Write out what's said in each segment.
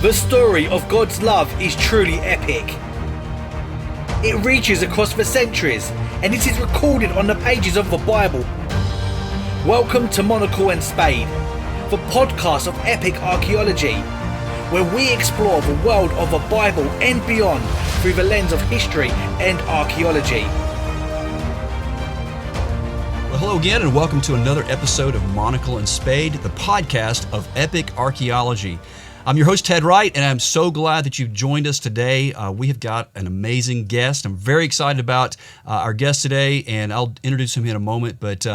The story of God's love is truly epic. It reaches across the centuries, and it is recorded on the pages of the Bible. Welcome to Monocle and Spade, the podcast of epic archaeology, where we explore the world of the Bible and beyond through the lens of history and archaeology. Well, hello again, and welcome to another episode of Monocle and Spade, the podcast of epic archaeology. I'm your host, Ted Wright, and I'm so glad that you've joined us today. We have got an amazing guest. I'm very excited about our guest today, and I'll introduce him in a moment, but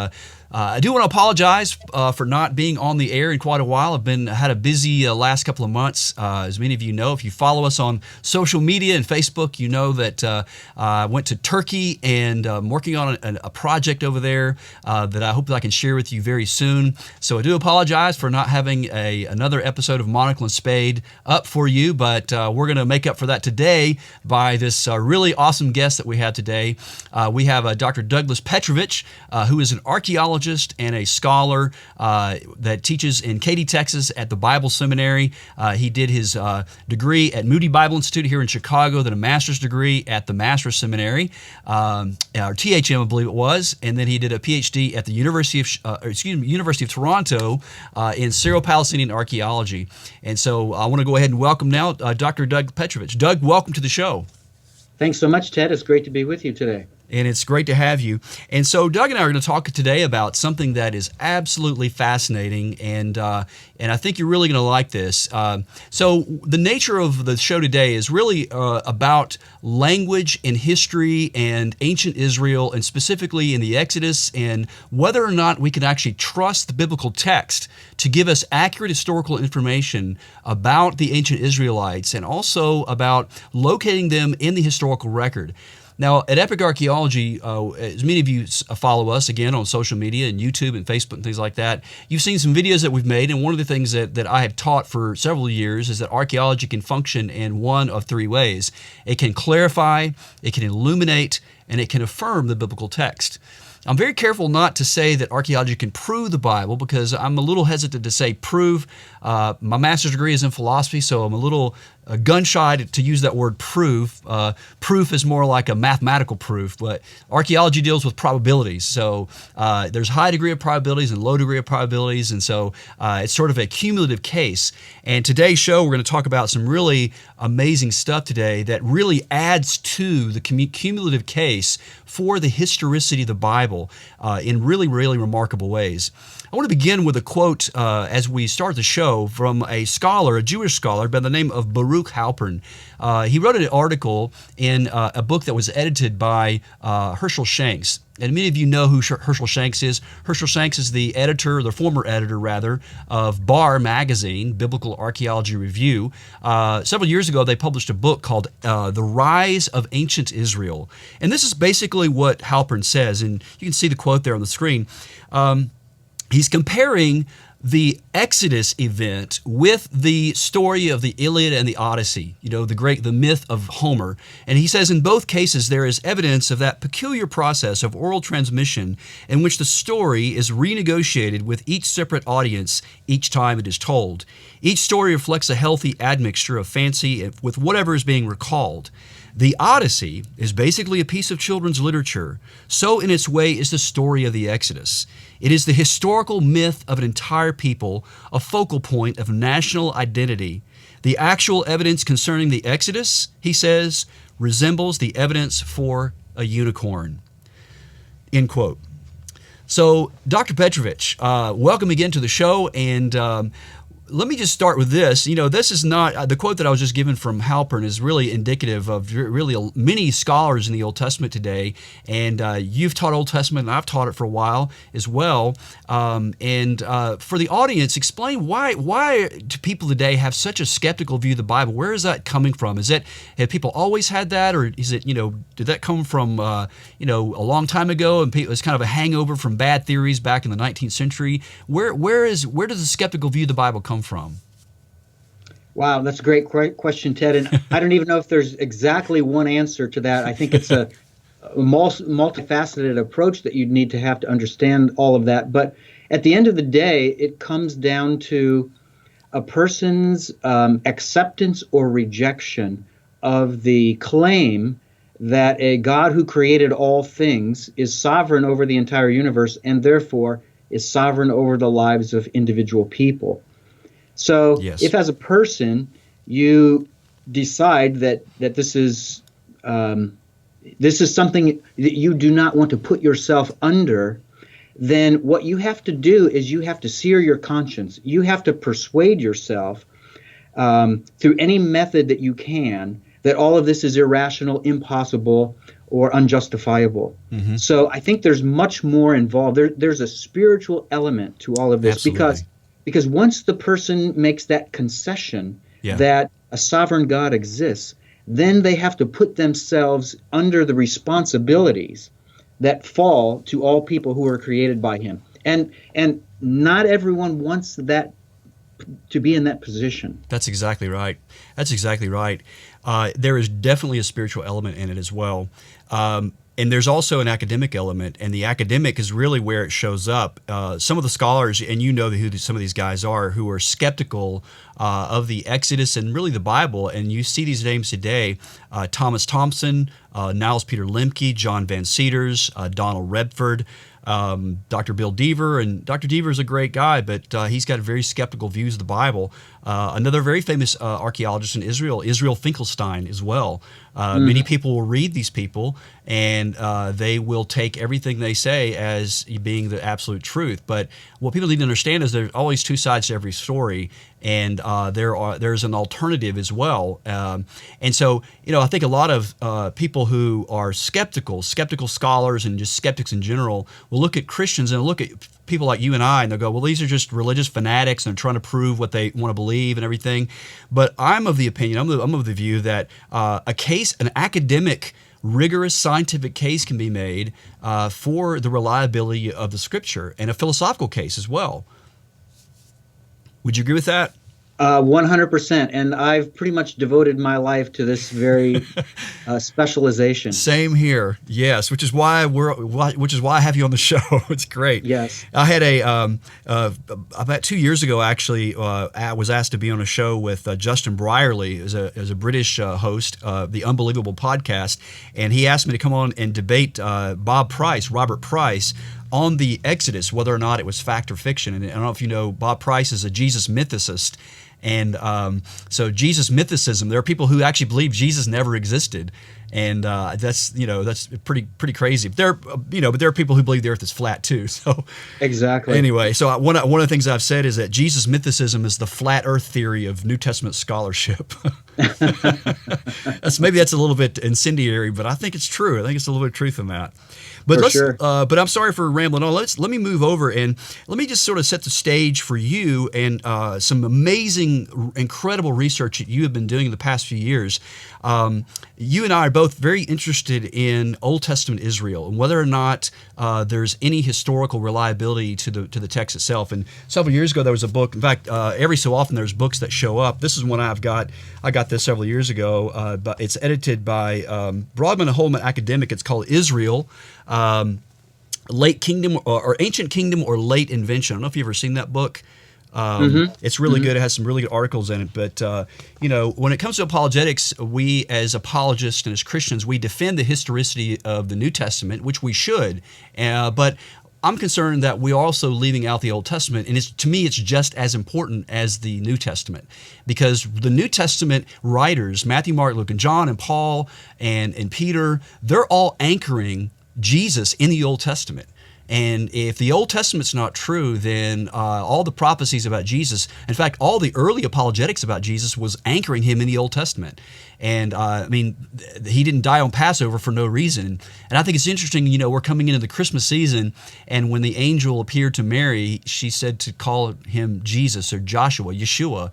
I do want to apologize for not being on the air in quite a while. I've had a busy last couple of months. As many of you know, if you follow us on social media and Facebook, you know that I went to Turkey and I'm working on a project over there that I hope that I can share with you very soon. So I do apologize for not having another episode of Monocle and Spade up for you, but we're going to make up for that today by this really awesome guest that we have today. We have Dr. Douglas Petrovich, who is an archaeologist and a scholar that teaches in Katy, Texas at the Bible Seminary. He did his degree at Moody Bible Institute here in Chicago, then a master's degree at the Master's Seminary, or THM, I believe it was, and then he did a PhD at the University of Toronto in Syro-Palestinian archaeology. And so I want to go ahead and welcome now Dr. Doug Petrovich. Doug, welcome to the show. Thanks so much, Ted. It's great to be with you today. And it's great to have you. And so Doug and I are going to talk today about something that is absolutely fascinating, and I think you're really going to like this. So the nature of the show today is really about language and history and ancient Israel, and specifically in the Exodus, and whether or not we can actually trust the biblical text to give us accurate historical information about the ancient Israelites, and also about locating them in the historical record. Now, at Epic Archaeology, as many of you follow us, again, on social media and YouTube and Facebook and things like that, you've seen some videos that we've made, and one of the things that I have taught for several years is that archaeology can function in one of three ways. It can clarify, it can illuminate, and it can affirm the biblical text. I'm very careful not to say that archaeology can prove the Bible, because I'm a little hesitant to say prove. My master's degree is in philosophy, so I'm a little gun-shy to use that word prove. Proof is more like a mathematical proof, but archaeology deals with probabilities. So there's high degree of probabilities and low degree of probabilities, and so it's sort of a cumulative case. And today's show, we're going to talk about some really amazing stuff today that really adds to the cumulative case for the historicity of the Bible in really, really remarkable ways. I want to begin with a quote as we start the show from a scholar, a Jewish scholar by the name of Baruch Halpern. He wrote an article in a book that was edited by Herschel Shanks. And many of you know who Herschel Shanks is. Herschel Shanks is the former editor rather, of BAR magazine, Biblical Archaeology Review. Several years ago, they published a book called The Rise of Ancient Israel. And this is basically what Halpern says, and you can see the quote there on the screen. He's comparing the Exodus event with the story of the Iliad and the Odyssey, the myth of Homer. And he says in both cases there is evidence of that peculiar process of oral transmission in which the story is renegotiated with each separate audience each time it is told. Each story reflects a healthy admixture of fancy with whatever is being recalled. The Odyssey is basically a piece of children's literature. So in its way is the story of the Exodus. It is the historical myth of an entire people, a focal point of national identity. The actual evidence concerning the Exodus, he says, resembles the evidence for a unicorn. End quote. So, Dr. Petrovich, welcome again to the show, and let me just start with this. This is not, the quote that I was just given from Halpern is really indicative of really many scholars in the Old Testament today. And you've taught Old Testament, and I've taught it for a while as well. And for the audience, explain why do people today have such a skeptical view of the Bible? Where is that coming from? Have people always had that, or is it, did that come from, a long time ago, and it's kind of a hangover from bad theories back in the 19th century? Where does the skeptical view of the Bible come from? Wow, that's a great question, Ted. And I don't even know if there's exactly one answer to that. I think it's a multifaceted approach that you'd need to have to understand all of that. But at the end of the day, it comes down to a person's acceptance or rejection of the claim that a God who created all things is sovereign over the entire universe and therefore is sovereign over the lives of individual people. So Yes. if as a person you decide that this is something that you do not want to put yourself under, then what you have to do is you have to sear your conscience. You have to persuade yourself through any method that you can that all of this is irrational, impossible, or unjustifiable. Mm-hmm. So I think there's much more involved. There's a spiritual element to all of this. Absolutely. because once the person makes that concession that a sovereign God exists, then they have to put themselves under the responsibilities that fall to all people who are created by him. And not everyone wants that to be in that position. That's exactly right. That's exactly right. There is definitely a spiritual element in it as well. And there's also an academic element, and the academic is really where it shows up. Some of the scholars, and you know who some of these guys are, who are skeptical of the Exodus and really the Bible, and you see these names today, Thomas Thompson, Niles Peter Lemke, John Van Seters, Donald Redford, Dr. Bill Deaver, and Dr. Deaver is a great guy, but he's got very skeptical views of the Bible. Another very famous archaeologist in Israel, Israel Finkelstein, as well. Many people will read these people, and they will take everything they say as being the absolute truth. But what people need to understand is there's always two sides to every story, and there's an alternative as well. And so, I think a lot of people who are skeptical scholars and just skeptics in general, will look at Christians and look at people like you and I, and they'll go, well, these are just religious fanatics and they're trying to prove what they want to believe and everything. But I'm of the opinion, I'm of the view that an academic, rigorous scientific case can be made for the reliability of the Scripture, and a philosophical case as well. Would you agree with that? 100%, and I've pretty much devoted my life to this very specialization. Same here, yes. Which is why I have you on the show. It's great. Yes, I had about 2 years ago. Actually, I was asked to be on a show with Justin Brierley, as a British host, the Unbelievable podcast, and he asked me to come on and debate Robert Price, on the Exodus, whether or not it was fact or fiction. And I don't know if you know, Bob Price is a Jesus mythicist. And so Jesus mythicism, there are people who actually believe Jesus never existed. And that's pretty crazy. But there are people who believe the earth is flat too. So exactly. Anyway, so one of the things I've said is that Jesus mythicism is the flat earth theory of New Testament scholarship. Maybe that's a little bit incendiary, but I think it's true. I think it's a little bit of truth in that. But sure. But I'm sorry for rambling on. Let me move over and let me just sort of set the stage for you and some amazing, incredible research that you have been doing in the past few years. You and I are both very interested in Old Testament Israel and whether or not there's any historical reliability to the text itself. And several years ago, there was a book. In fact, every so often there's books that show up. This is one I've got. I got this several years ago, but it's edited by Broadman and Holman Academic. It's called Israel, Late Kingdom or Ancient Kingdom or Late Invention. I don't know if you've ever seen that book. It's really good. It has some really good articles in it. But, when it comes to apologetics, we as apologists and as Christians, we defend the historicity of the New Testament, which we should. But I'm concerned that we're also leaving out the Old Testament, and to me, it's just as important as the New Testament, because the New Testament writers, Matthew, Mark, Luke, and John, and Paul, and Peter, they're all anchoring Jesus in the Old Testament. And if the Old Testament's not true, then all the prophecies about Jesus, in fact, all the early apologetics about Jesus was anchoring him in the Old Testament. And he didn't die on Passover for no reason. And I think it's interesting, we're coming into the Christmas season, and when the angel appeared to Mary, she said to call him Jesus or Joshua, Yeshua,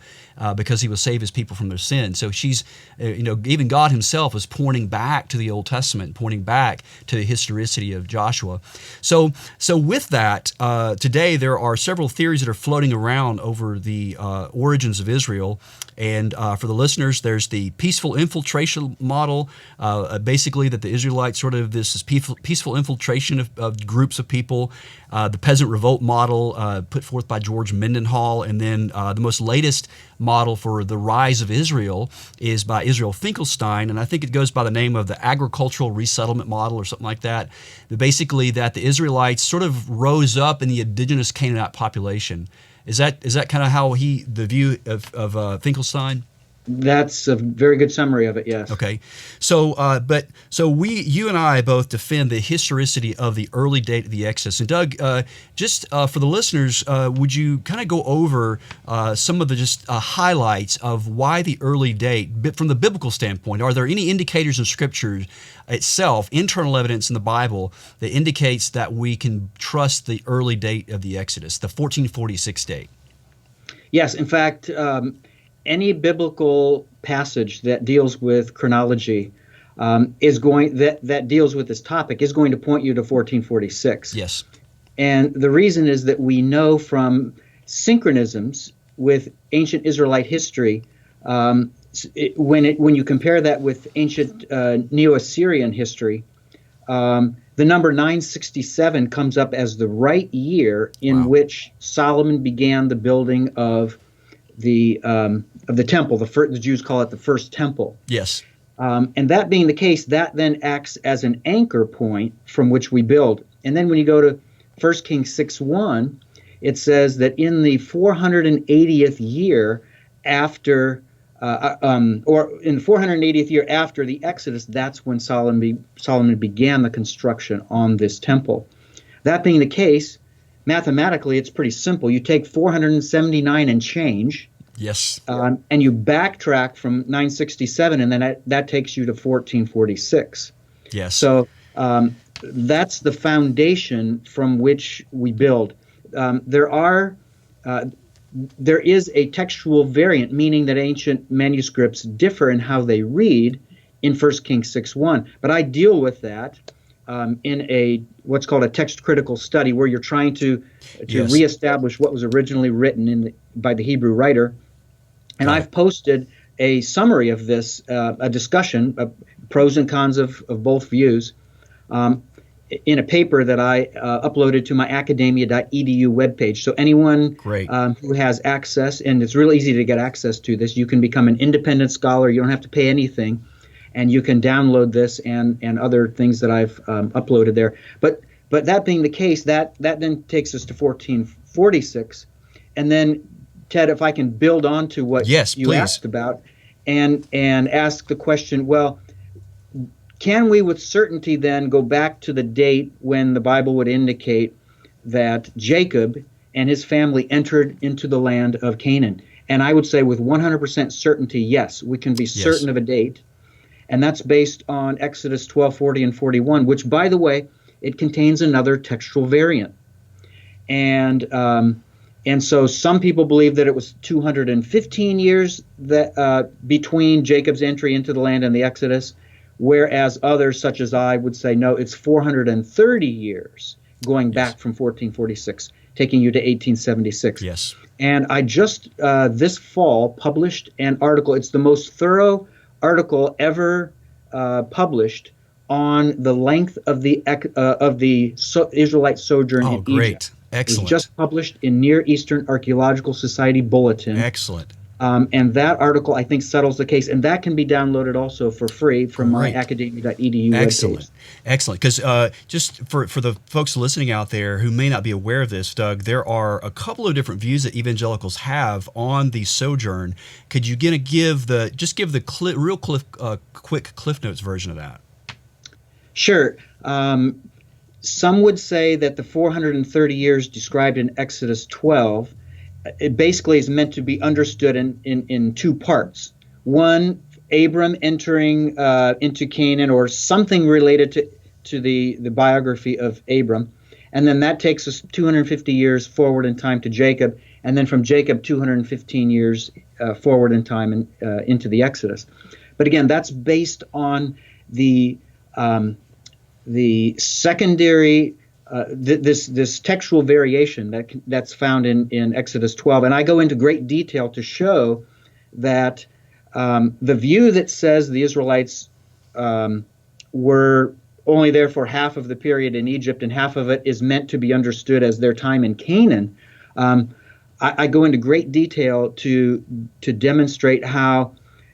because he will save his people from their sins. So she's, even God himself is pointing back to the Old Testament, pointing back to the historicity of Joshua. So with that, today there are several theories that are floating around over the origins of Israel. And for the listeners, there's the peaceful infiltration model, basically that the Israelites sort of this peaceful infiltration of groups of people. The peasant revolt model put forth by George Mendenhall, and then the most latest model for the rise of Israel is by Israel Finkelstein, and I think it goes by the name of the agricultural resettlement model or something like that. Basically, that the Israelites sort of rose up in the indigenous Canaanite population. Is that kind of how the view of Finkelstein? That's a very good summary of it, yes. Okay. So you and I both defend the historicity of the early date of the Exodus. And Doug, just for the listeners, would you kind of go over some of the just highlights of why the early date, from the biblical standpoint? Are there any indicators in Scripture itself, internal evidence in the Bible, that indicates that we can trust the early date of the Exodus, the 1446 date? Yes. In fact, any biblical passage that deals with chronology that deals with this topic is going to point you to 1446. Yes. And the reason is that we know from synchronisms with ancient Israelite history, when you compare that with ancient Neo-Assyrian history, the number 967 comes up as the right year in which Solomon began the building of the temple. The Jews call it the first temple. Yes. And that being the case, that then acts as an anchor point from which we build. And then when you go to 1 Kings 6:1, it says that in the 480th year after, or in the 480th year after the Exodus, that's when Solomon began the construction on this temple. That being the case, mathematically, it's pretty simple. You take 479 and change. Yes. And you backtrack from 967, and then that takes you to 1446. Yes. So that's the foundation from which we build. There is a textual variant, meaning that ancient manuscripts differ in how they read in 1 Kings 6:1. But I deal with that in what's called a text critical study, where you're trying to reestablish what was originally written by the Hebrew writer. And I've posted a summary of this, a discussion of pros and cons of both views, in a paper that I uploaded to my academia.edu webpage. So anyone who has access, and it's really easy to get access to this, you can become an independent scholar. You don't have to pay anything. And you can download this and other things that I've uploaded there. But that being the case, that then takes us to 1446. And then, Ted, if I can build on to what you asked about and ask the question, well, can we with certainty then go back to the date when the Bible would indicate that Jacob and his family entered into the land of Canaan? And I would say with 100% certainty, yes, we can be certain of a date. And that's based on Exodus 12, 40, and 41, which, by the way, it contains another textual variant. And so some people believe that it was 215 years that between Jacob's entry into the land and the Exodus, whereas others, such as I, would say, no, it's 430 years going back from 1446, taking you to 1876. Yes. And I just this fall published an article. It's the most thorough article ever published on the length of the Israelite sojourn in Egypt. Excellent. It was just published in Near Eastern Archaeological Society Bulletin. Excellent. And that article, I think, settles the case. And that can be downloaded also for free from my academia.edu webpage. Excellent. Because just for the folks listening out there who may not be aware of this, Doug, there are a couple of different views that evangelicals have on the sojourn. Could you give the quick Cliff Notes version of that? Sure. Some would say that the 430 years described in Exodus 12, it basically is meant to be understood in two parts. One, Abram entering into Canaan, or something related to the biography of Abram. And then that takes us 250 years forward in time to Jacob, and then from Jacob 215 years forward in time into the Exodus. But again, that's based on the secondary this textual variation that's found in Exodus 12, and I go into great detail to show that the view that says the Israelites were only there for half of the period in Egypt and half of it is meant to be understood as their time in Canaan, I go into great detail to demonstrate how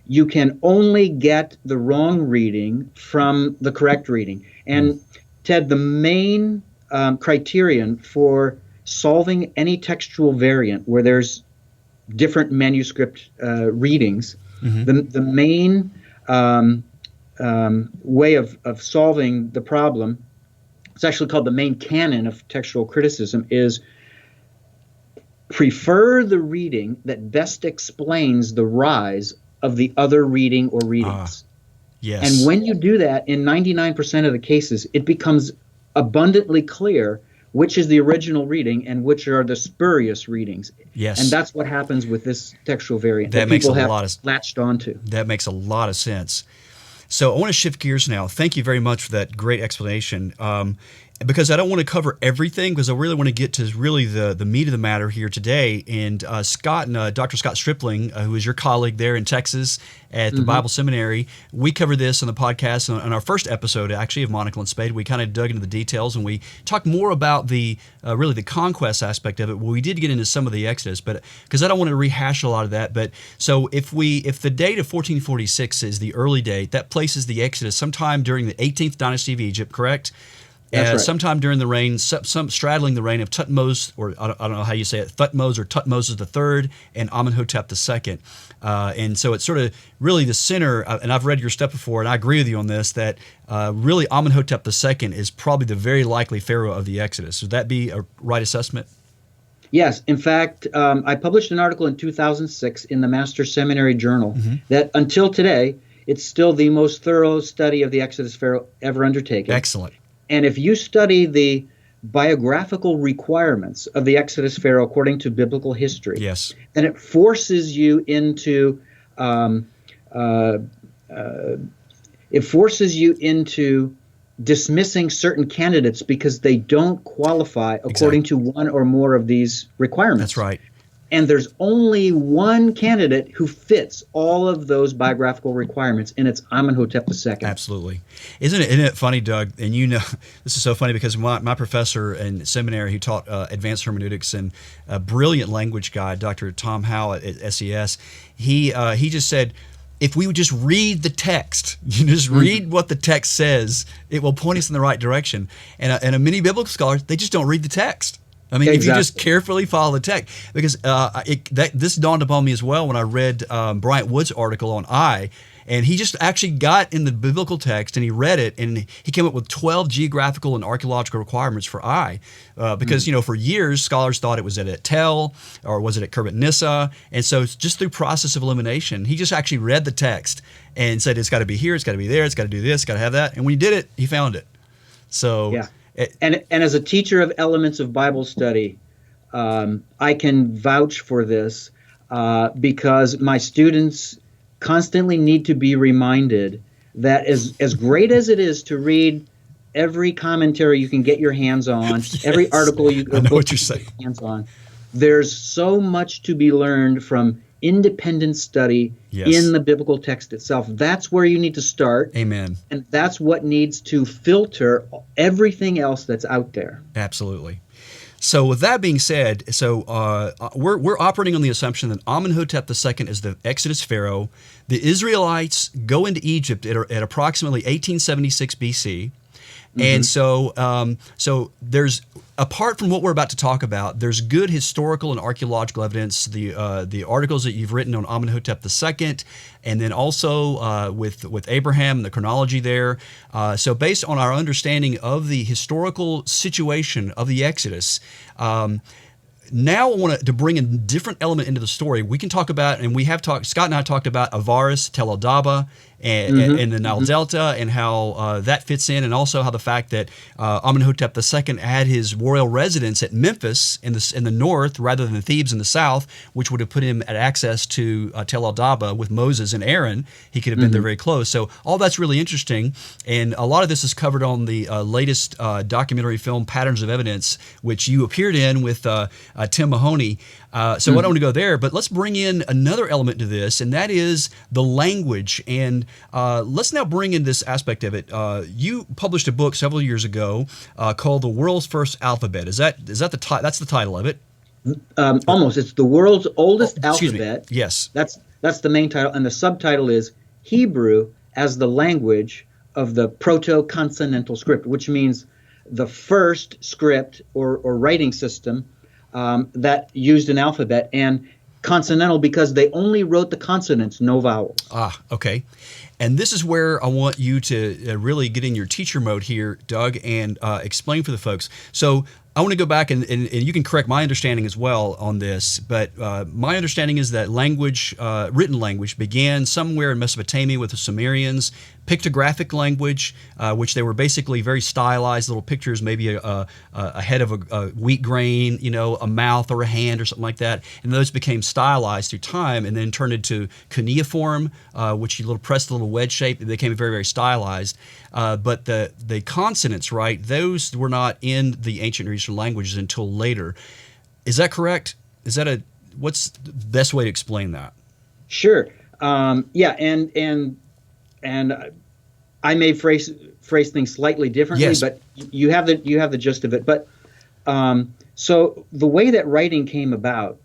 you can only get the wrong reading from the correct reading. And Ted, the main criterion for solving any textual variant where there's different manuscript readings, the main way of solving the problem, it's actually called the main canon of textual criticism, is prefer the reading that best explains the rise of the other reading or readings. Yes. And when you do that, in 99% of the cases, it becomes abundantly clear which is the original reading and which are the spurious readings. Yes. And that's what happens with this textual variant That that makes people a have lot of latched onto. That makes a lot of sense. So I want to shift gears now. Thank you very much for that great explanation. Because I don't want to cover everything, because I really want to get to really the meat of the matter here today. And Dr. Scott Stripling, who is your colleague there in Texas at the Bible Seminary, we covered this on the podcast on our first episode, actually, of Monocle and Spade. We kind of dug into the details, and we talked more about the really the conquest aspect of it. Well, we did get into some of the Exodus, but because I don't want to rehash a lot of that. But so if the date of 1446 is the early date, that places the Exodus sometime during the 18th dynasty of Egypt, correct? That's right. Sometime during the reign, some straddling the reign of Tutmos, or I don't know how you say it, Thutmose or Tutmosis III, and Amenhotep II. And so it's sort of really the center, and I've read your stuff before, and I agree with you on this, that really Amenhotep II is probably the very likely pharaoh of the Exodus. Would that be a right assessment? Yes. In fact, I published an article in 2006 in the Master Seminary Journal that until today, it's still the most thorough study of the Exodus pharaoh ever undertaken. Excellent. And if you study the biographical requirements of the Exodus pharaoh according to biblical history, yes, then it forces you into dismissing certain candidates because they don't qualify according to one or more of these requirements. That's right. And there's only one candidate who fits all of those biographical requirements, and it's Amenhotep II. Absolutely. Isn't it funny, Doug? And you know, this is so funny because my professor in seminary who taught advanced hermeneutics and a brilliant language guy, Dr. Tom Howe at SES, he just said, if we would just read the text, read what the text says, it will point us in the right direction. And many biblical scholars, they just don't read the text. I mean, if you just carefully follow the text, because this dawned upon me as well when I read Bryant Wood's article on I, and he just actually got in the biblical text and he read it, and he came up with 12 geographical and archaeological requirements for I, because for years scholars thought it was at Tel or was it at Kerbet Nissa, and so just through process of elimination, he just actually read the text and said it's got to be here, it's got to be there, it's got to do this, it's got to have that, and when he did it, he found it. So yeah. And as a teacher of elements of Bible study, I can vouch for this because my students constantly need to be reminded that as great as it is to read every commentary you can get your hands on, every article you can get your hands on, there's so much to be learned from independent study in the biblical text itself. That's where you need to start. Amen. And that's what needs to filter everything else that's out there. Absolutely. So with that being said, we're operating on the assumption that Amenhotep II is the Exodus pharaoh. The Israelites go into Egypt at approximately 1876 BC. And so there's, apart from what we're about to talk about, there's good historical and archaeological evidence. The articles that you've written on Amenhotep II, and then also with Abraham and the chronology there. So based on our understanding of the historical situation of the Exodus, now I want to bring a different element into the story. We can talk about, and we have talked, Scott and I talked about Avaris, Tel el Daba, and the Nile Delta, and how that fits in, and also how the fact that Amenhotep II had his royal residence at Memphis in the north rather than Thebes in the south, which would have put him at access to Tel el-Daba with Moses and Aaron. He could have been there very close. So all that's really interesting, and a lot of this is covered on the latest documentary film Patterns of Evidence, which you appeared in with Tim Mahoney. So I don't want to go there, but let's bring in another element to this, and that is the language. And let's now bring in this aspect of it. You published a book several years ago called "The World's First Alphabet." Is that that's the title of it? Almost. It's the world's oldest Excuse alphabet. me. Yes. That's the main title, and the subtitle is Hebrew as the language of the Proto-Consonantal Script, which means the first script or writing system that used an alphabet, and consonantal because they only wrote the consonants, no vowels. Ah, okay. And this is where I want you to really get in your teacher mode here, Doug, and explain for the folks. So I want to go back, and you can correct my understanding as well on this, but my understanding is that language, written language, began somewhere in Mesopotamia with the Sumerians, pictographic language, which they were basically very stylized little pictures, maybe a head of a wheat grain, a mouth or a hand or something like that, and those became stylized through time and then turned into cuneiform, which you press the little wedge shape, it became very, very stylized. But the consonants, right, those were not in the ancient Near Eastern languages until later. Is that correct? What's the best way to explain that? Sure. Yeah, and I may phrase things slightly differently, yes. But you have the gist of it. But so the way that writing came about,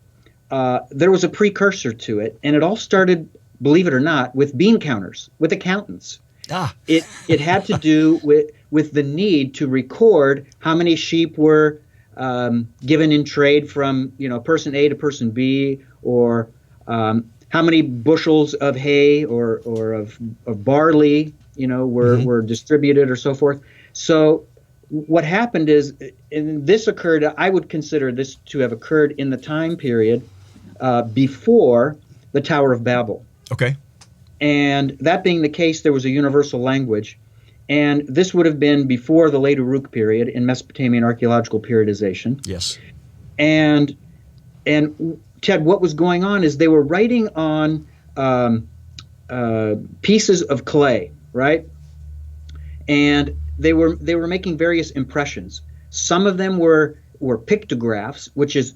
there was a precursor to it, and it all started, believe it or not, with bean counters, with accountants. It had to do with the need to record how many sheep were given in trade from person A to person B, or how many bushels of hay or of barley were distributed, or so forth. So what happened is, and this occurred, I would consider this to have occurred in the time period before the Tower of Babel. Okay. And that being the case, there was a universal language. And this would have been before the late Uruk period in Mesopotamian archaeological periodization. Yes. And Ted, what was going on is they were writing on pieces of clay, right? And they were making various impressions. Some of them were pictographs, which is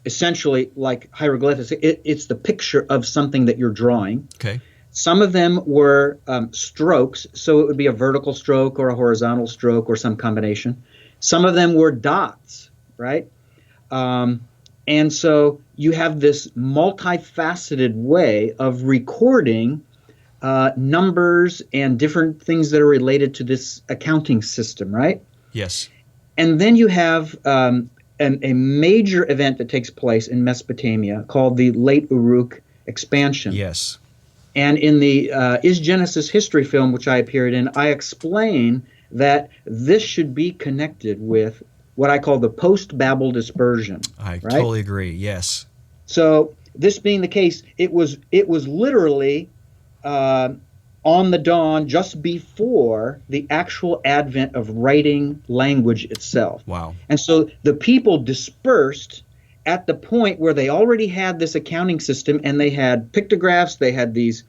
essentially like hieroglyphics. It's the picture of something that you're drawing. Okay. Some of them were strokes, so it would be a vertical stroke or a horizontal stroke or some combination. Some of them were dots, right? And so you have this multifaceted way of recording numbers and different things that are related to this accounting system, right? Yes. And then you have a major event that takes place in Mesopotamia called the Late Uruk expansion. Yes. And in the Is Genesis History film, which I appeared in, I explain that this should be connected with what I call the post-Babel dispersion. I totally agree, yes. So this being the case, it was literally on the dawn just before the actual advent of writing language itself. Wow. And so the people dispersed at the point where they already had this accounting system, and they had pictographs, they had these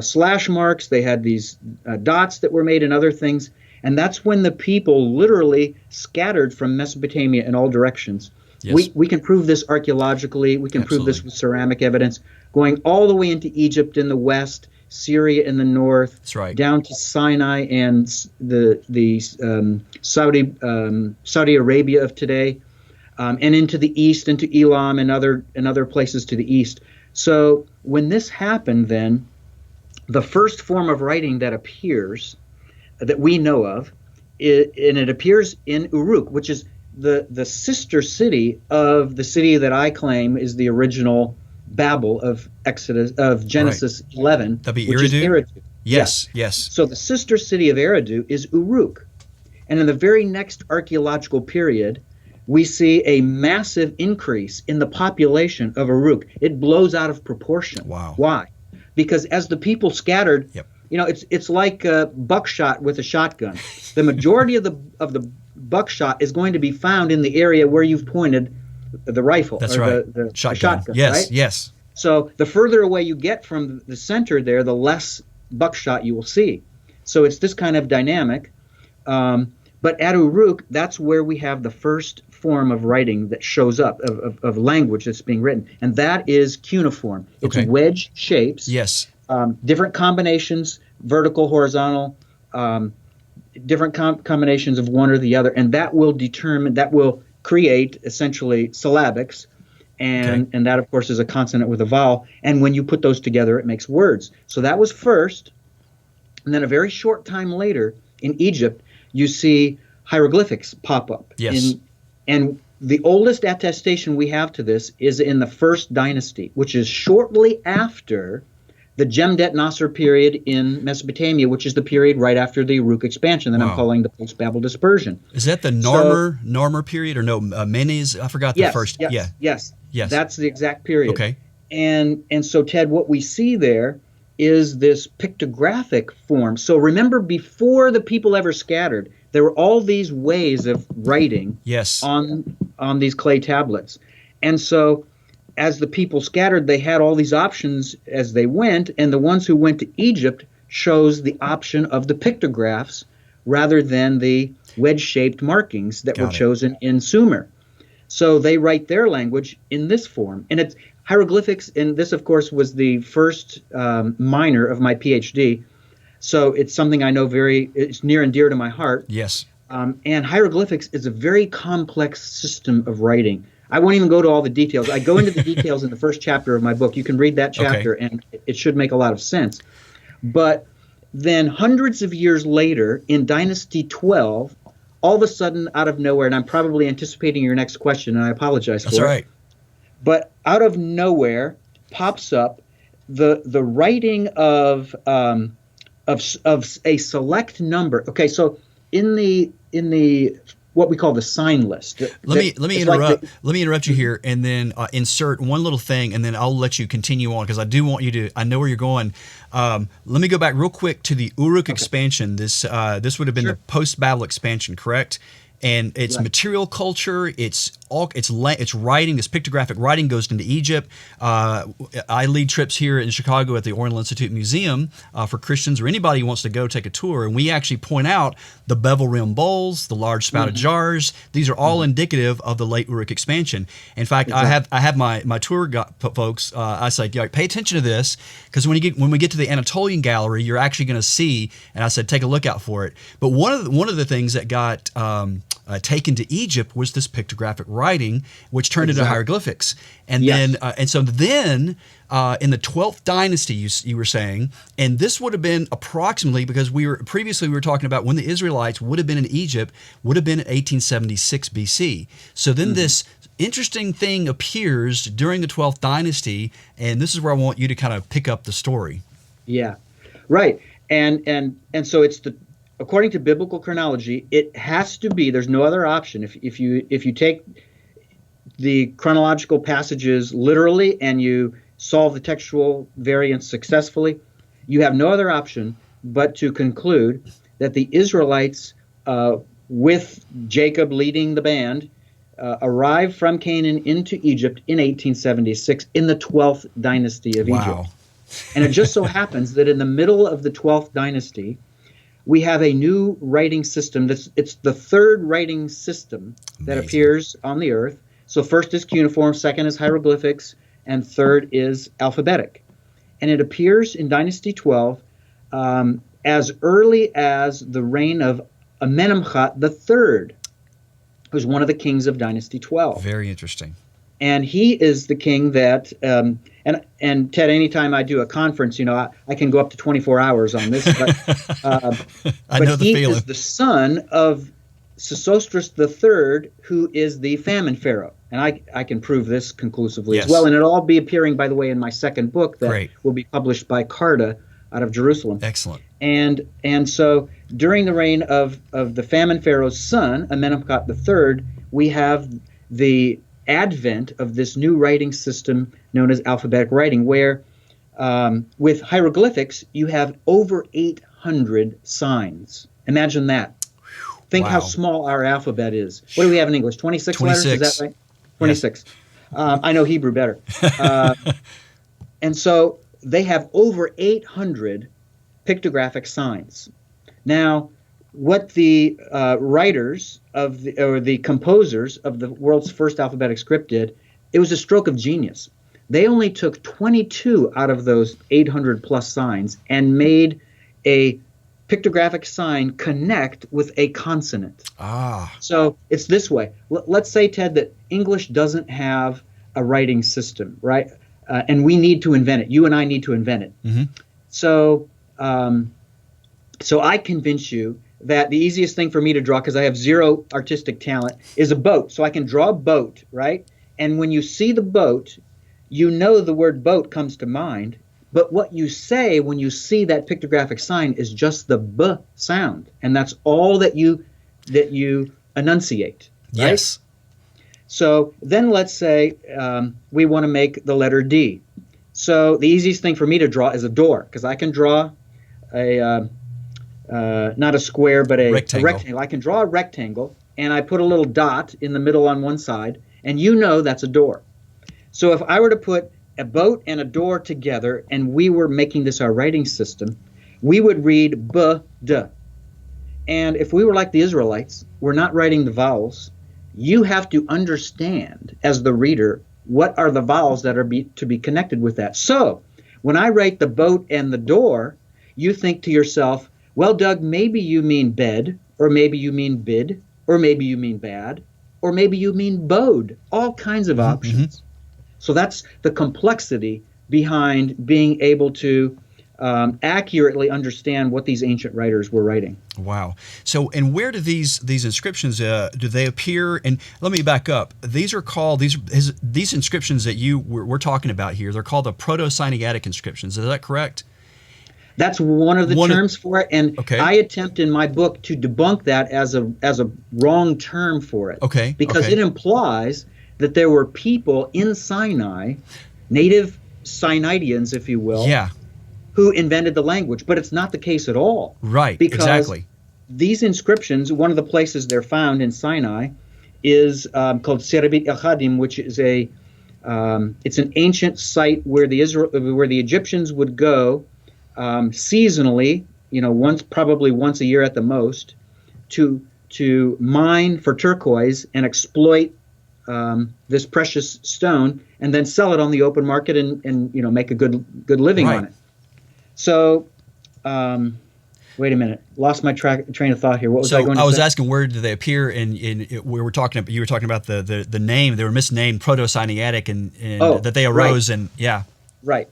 slash marks, they had these dots that were made and other things, and that's when the people literally scattered from Mesopotamia in all directions. Yes. We can prove this archaeologically, we can prove this with ceramic evidence, going all the way into Egypt in the west, Syria in the north, that's right, down to Sinai and the Saudi Arabia of today. And into the east, into Elam and other places to the east. So when this happened, then the first form of writing that appears, that we know of, and it appears in Uruk, which is the sister city of the city that I claim is the original Babel of Genesis 11, that'd be which is Eridu. Yes. So the sister city of Eridu is Uruk, and in the very next archaeological period, we see a massive increase in the population of Uruk. It blows out of proportion. Wow. Why? because as the people scattered, Yep. it's like buckshot with a shotgun. The majority of the buckshot is going to be found in the area where you've pointed the rifle. That's or right. the Shotgun. Yes, right? Yes. So the further away you get from the center there, the less buckshot you will see. So it's this kind of dynamic. But at Uruk, that's where we have the first form of writing that shows up, of language that's being written. And that is cuneiform. It's wedge shapes. Yes. Different combinations, vertical, horizontal, different combinations of one or the other. And that will create essentially syllabics. And that, of course, is a consonant with a vowel. And when you put those together, it makes words. So that was first. And then a very short time later, in Egypt, you see hieroglyphics pop up. Yes. And the oldest attestation we have to this is in the first dynasty, which is shortly after the Jemdet Nasser period in Mesopotamia, which is the period right after the Uruk expansion that I'm calling the post-Babel dispersion. Is that the Narmer period, or no, Menes? I forgot the first. Yes. That's the exact period. Okay. And so, Ted, what we see there is this pictographic form. So remember, before the people ever scattered, there were all these ways of writing on these clay tablets. And so as the people scattered, they had all these options as they went, and the ones who went to Egypt chose the option of the pictographs rather than the wedge-shaped markings that were chosen in Sumer. So they write their language in this form. And it's hieroglyphics, and this, of course, was the first minor of my PhD. So it's something I know it's near and dear to my heart. Yes. And hieroglyphics is a very complex system of writing. I won't even go to all the details. I go into the details in the first chapter of my book. You can read that chapter, and it should make a lot of sense. But then hundreds of years later, in Dynasty 12, all of a sudden, out of nowhere, and I'm probably anticipating your next question, and I apologize for it. That's all right. But out of nowhere pops up the writing of a select number. Okay, so in the what we call the sign list. Let me interrupt you here, and then insert one little thing, and then I'll let you continue on, because I do want you to. I know where you're going. Let me go back real quick to the Uruk expansion. This would have been the post-Babel expansion, correct? And it's material culture. It's writing. This pictographic writing goes into Egypt. I lead trips here in Chicago at the Oriental Institute Museum for Christians or anybody who wants to go take a tour. And we actually point out the bevel rim bowls, the large spouted jars. These are all indicative of the late Uruk expansion. In fact, I have my tour folks. I say, pay attention to this, because when we get to the Anatolian Gallery, you're actually going to see. And I said, take a look out for it. But one of the things that got taken to Egypt was this pictographic writing, which turned into hieroglyphics. And then in the 12th dynasty, you were saying, and this would have been approximately, because we were talking about when the Israelites would have been in Egypt, would have been in 1876 BC. So then this interesting thing appears during the 12th dynasty, and this is where I want you to kind of pick up the story. Yeah, right. And so it's according to biblical chronology, it has to be. There's no other option. If you take the chronological passages literally and you solve the textual variants successfully, you have no other option but to conclude that the Israelites, with Jacob leading the band, arrived from Canaan into Egypt in 1876 in the 12th dynasty of Egypt. And it just so happens that in the middle of the 12th dynasty, we have a new writing system. It's the third writing system that appears on the earth. So first is cuneiform, second is hieroglyphics, and third is alphabetic. And it appears in Dynasty 12 as early as the reign of Amenemhat III, who's one of the kings of Dynasty 12. Very interesting. And he is the king that, and Ted, anytime I do a conference, I can go up to 24 hours on this, but he is the son of Sesostris III, who is the famine pharaoh. And I can prove this conclusively as well. And it'll all be appearing, by the way, in my second book that will be published by Carta out of Jerusalem. Excellent. And so during the reign of the famine pharaoh's son, Amenemhat III, we have the advent of this new writing system known as alphabetic writing, where with hieroglyphics, you have over 800 signs. Imagine that. Think how small our alphabet is. What do we have in English? 26 letters? Is that right? 26. Yes. I know Hebrew better. And so they have over 800 pictographic signs. Now, what the writers of the composers of the world's first alphabetic script did, it was a stroke of genius. They only took 22 out of those 800 plus signs and made a pictographic sign connect with a consonant. So it's this way. Let's say, Ted, that English doesn't have a writing system, right? And we need to invent it. You and I need to invent it. Mm-hmm. So I convince you that the easiest thing for me to draw, because I have zero artistic talent, is a boat. So I can draw a boat, right? And when you see the boat, you know the word boat comes to mind. But what you say when you see that pictographic sign is just the B sound. And that's all that you enunciate. Right? Yes. So then let's say we want to make the letter D. So the easiest thing for me to draw is a door, because I can draw not a square, but a rectangle. I can draw a rectangle, and I put a little dot in the middle on one side, and you know that's a door. So if I were to put a boat and a door together, and we were making this our writing system, we would read B-D. And if we were like the Israelites, we're not writing the vowels. You have to understand, as the reader, what are the vowels that are to be connected with that. So when I write the boat and the door, you think to yourself, well, Doug, maybe you mean bed, or maybe you mean bid, or maybe you mean bad, or maybe you mean bode, all kinds of options. Mm-hmm. So that's the complexity behind being able to accurately understand what these ancient writers were writing. Wow. So, and where do these inscriptions do they appear? And let me back up. These are called these inscriptions that we're talking about here. They're called the Proto-Sinaitic inscriptions. Is that correct? That's one of the terms for it, and I attempt in my book to debunk that as a wrong term for it. Okay. Because it implies that there were people in Sinai, native Sinaidians, if you will, who invented the language. But it's not the case at all. Right, because exactly. These inscriptions, one of the places they're found in Sinai is called Serabit Echadim, which is it's an ancient site where the Egyptians would go seasonally, probably once a year at the most, to mine for turquoise and exploit this precious stone, and then sell it on the open market and make a good living on it. So, wait a minute, lost my train of thought here. What was I going to say? I was asking, where do they appear you were talking about the name. They were misnamed Proto-Sinaitic and that they arose Right.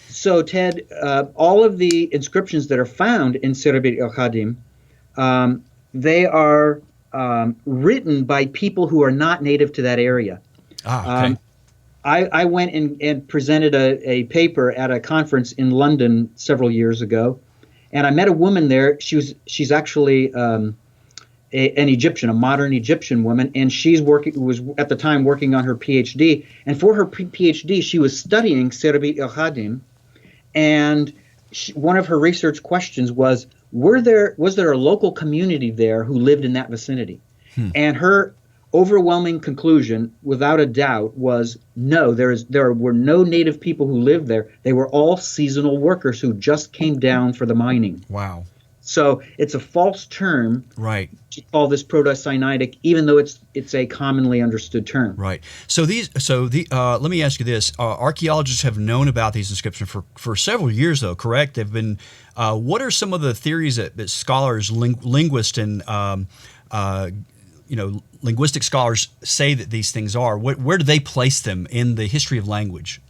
So, Ted, all of the inscriptions that are found in Serabit Echadim, they are written by people who are not native to that area. Okay. I went and presented a paper at a conference in London several years ago, and I met a woman there. She's actually an Egyptian, a modern Egyptian woman, and was at the time working on her PhD. And for her PhD, she was studying Serabit Echadim, and one of her research questions was there a local community there who lived in that vicinity? And her overwhelming conclusion, without a doubt, was no, there were no native people who lived there. They were all seasonal workers who just came down for the mining. Wow. So it's a false term to call this Proto-Sinaitic, even though it's a commonly understood term. Right. So let me ask you this. Archaeologists have known about these inscriptions for several years, though, correct? They've been. What are some of the theories that scholars, linguists, and linguistic scholars say that these things are? Where do they place them in the history of language?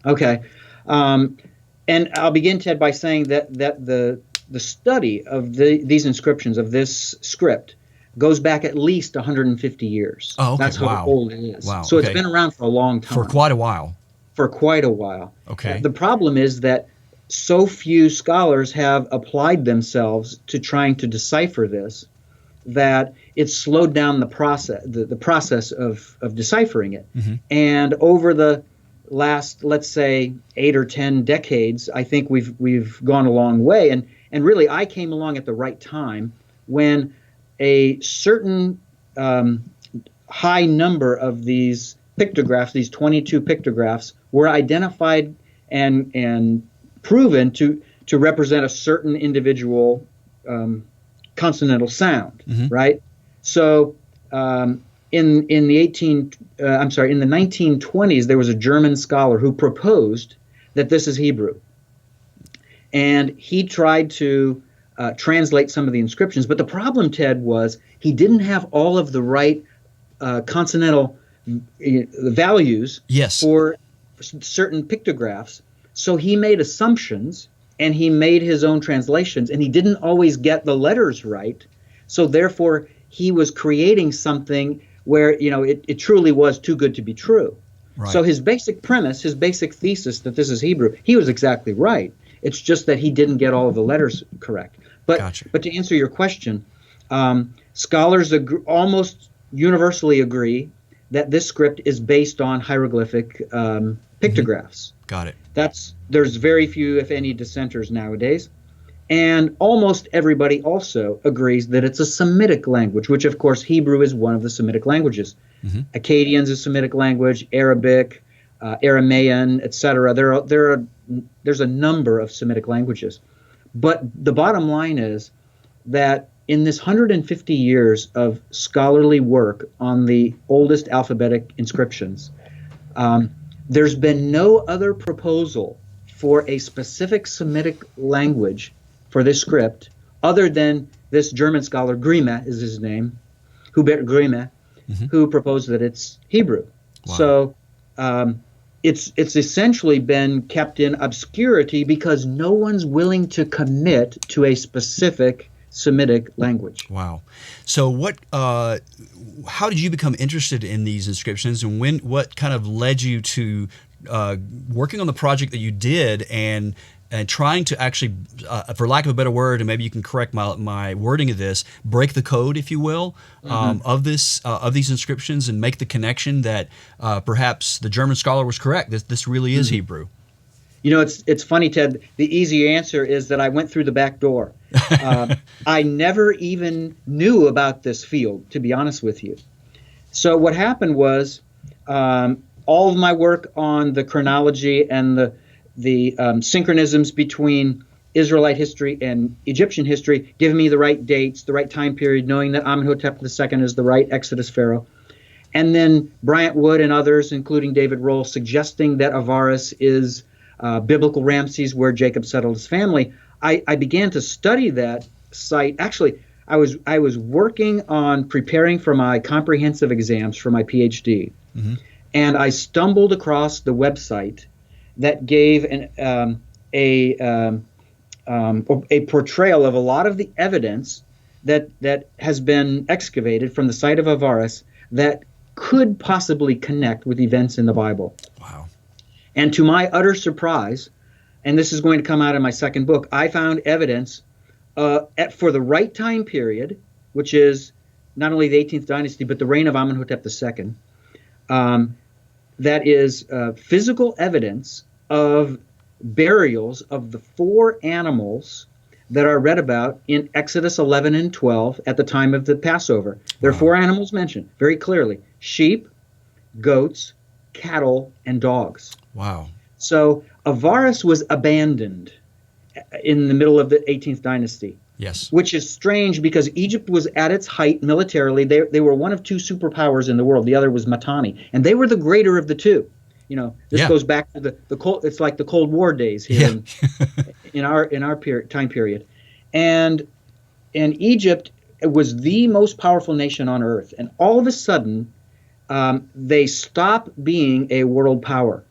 Okay. And I'll begin, Ted, by saying that the study of these inscriptions, of this script, goes back at least 150 years. Oh, okay. That's how old it is. Wow. So it's been around for a long time. For quite a while. Okay. The problem is that so few scholars have applied themselves to trying to decipher this that it's slowed down the process of deciphering it. Mm-hmm. And over the last, let's say, 8 or 10 decades, I think we've gone a long way. And really, I came along at the right time when a certain high number of these pictographs, these 22 pictographs, were identified and proven to represent a certain individual consonantal sound, right? So in the 1920s, there was a German scholar who proposed that this is Hebrew, and he tried to translate some of the inscriptions. But the problem, Ted, was he didn't have all of the right consonantal values for certain pictographs. So he made assumptions and he made his own translations, and he didn't always get the letters right. So therefore, he was creating something where, it truly was too good to be true. Right. So his basic premise, his basic thesis that this is Hebrew, he was exactly right. It's just that he didn't get all of the letters correct. But to answer your question, scholars almost universally agree that this script is based on hieroglyphic pictographs. Got it. There's very few, if any, dissenters nowadays. And almost everybody also agrees that it's a Semitic language, which, of course, Hebrew is one of the Semitic languages. Akkadian's a Semitic language, Arabic, Aramaean, etc. There's a number of Semitic languages. But the bottom line is that in this 150 years of scholarly work on the oldest alphabetic inscriptions, there's been no other proposal for a specific Semitic language for this script other than this German scholar, Grimme is his name, Hubert Grimme, who proposed that it's Hebrew. Wow. So it's essentially been kept in obscurity because no one's willing to commit to a specific Semitic language. Wow. So how did you become interested in these inscriptions, and what kind of led you to working on the project that you did and trying to actually, for lack of a better word, and maybe you can correct my wording of this, break the code, if you will, of these inscriptions and make the connection that perhaps the German scholar was correct. This really is Hebrew. It's funny, Ted. The easy answer is that I went through the back door. I never even knew about this field, to be honest with you. So what happened was all of my work on the chronology and the synchronisms between Israelite history and Egyptian history give me the right dates, the right time period, knowing that Amenhotep II is the right Exodus pharaoh. And then Bryant Wood and others, including David Roll, suggesting that Avaris is biblical Ramses, where Jacob settled his family. I began to study that site. Actually, I was working on preparing for my comprehensive exams for my PhD, and I stumbled across the website that gave a portrayal of a lot of the evidence that has been excavated from the site of Avaris that could possibly connect with events in the Bible. Wow. And to my utter surprise, and this is going to come out in my second book, I found evidence for the right time period, which is not only the 18th dynasty, but the reign of Amenhotep II, that is physical evidence of burials of the 4 animals that are read about in Exodus 11 and 12 at the time of the Passover. There are 4 animals mentioned very clearly: sheep, goats, cattle, and dogs. Wow. So Avaris was abandoned in the middle of the 18th dynasty. Yes. Which is strange because Egypt was at its height militarily. They were one of 2 superpowers in the world. The other was Mitanni, and they were the greater of the 2. This goes back to the Cold. It's like the Cold War days here in our time period, and Egypt was the most powerful nation on earth, and all of a sudden, they stop being a world power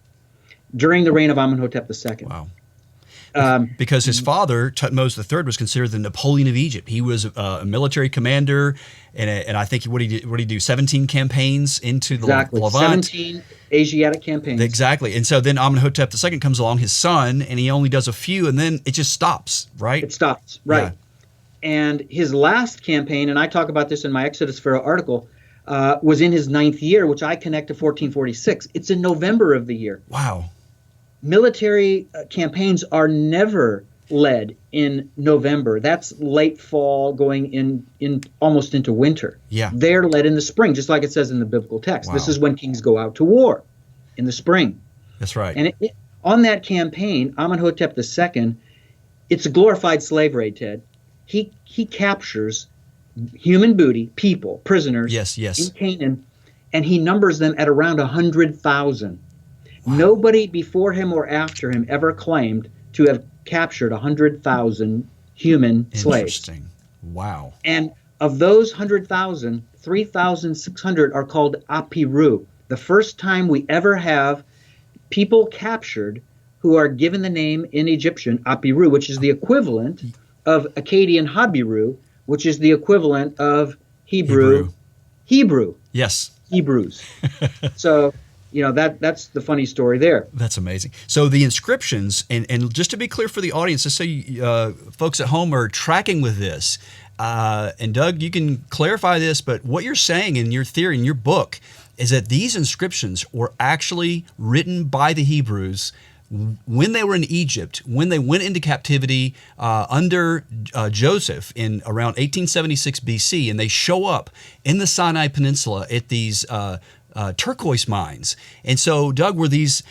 during the reign of Amenhotep II. Wow. Because his father, Tutmosis III, was considered the Napoleon of Egypt. He was a military commander, and I think what did he do? 17 campaigns into the Levant. 17 Asiatic campaigns. Exactly. And so then Amenhotep II comes along, his son, and he only does a few, and then it just stops, right? It stops, right. Yeah. And his last campaign, and I talk about this in my Exodus Pharaoh article, was in his 9th year, which I connect to 1446. It's in November of the year. Wow. Military campaigns are never led in November. That's late fall going in almost into winter. Yeah. They're led in the spring, just like it says in the biblical text. Wow. This is when kings go out to war, in the spring. That's right. And on that campaign, Amenhotep II, it's a glorified slave raid, Ted. He captures human booty, people, prisoners in Canaan, and he numbers them at around 100,000. Wow. Nobody before him or after him ever claimed to have captured 100,000 human slaves. Interesting. Wow. And of those 100,000, 3,600 are called apiru. The first time we ever have people captured who are given the name in Egyptian, apiru, which is the equivalent of Akkadian habiru, which is the equivalent of Hebrew. Yes. Hebrews. So, that's the funny story there. That's amazing. So the inscriptions, and just to be clear for the audience, just so folks at home are tracking with this, and Doug, you can clarify this, but what you're saying in your theory, in your book, is that these inscriptions were actually written by the Hebrews when they were in Egypt, when they went into captivity under Joseph in around 1876 BC, and they show up in the Sinai Peninsula at these turquoise mines. And so, Doug, were these,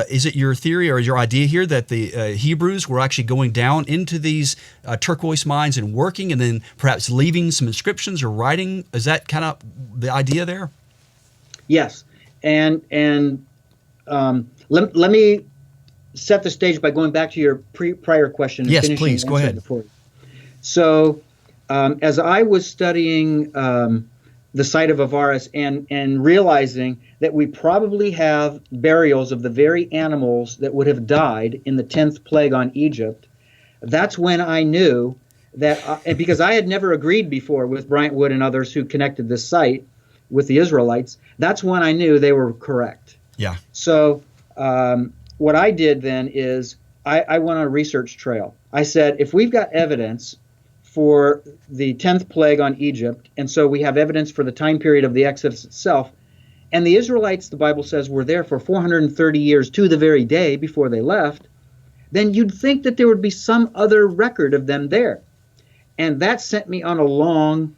is it your theory or your idea here that the Hebrews were actually going down into these turquoise mines and working and then perhaps leaving some inscriptions or writing? Is that kind of the idea there? Yes. And let me set the stage by going back to your prior question. Yes, please, go ahead. So as I was studying the site of Avaris and realizing that we probably have burials of the very animals that would have died in the 10th plague on Egypt, that's when I knew that, and because I had never agreed before with Bryant Wood and others who connected this site with the Israelites, that's when I knew they were correct. Yeah. So what I did then is I went on a research trail. I said, if we've got evidence for the 10th plague on Egypt, and so we have evidence for the time period of the Exodus itself, and the Israelites, the Bible says, were there for 430 years to the very day before they left, then you'd think that there would be some other record of them there. And that sent me on a long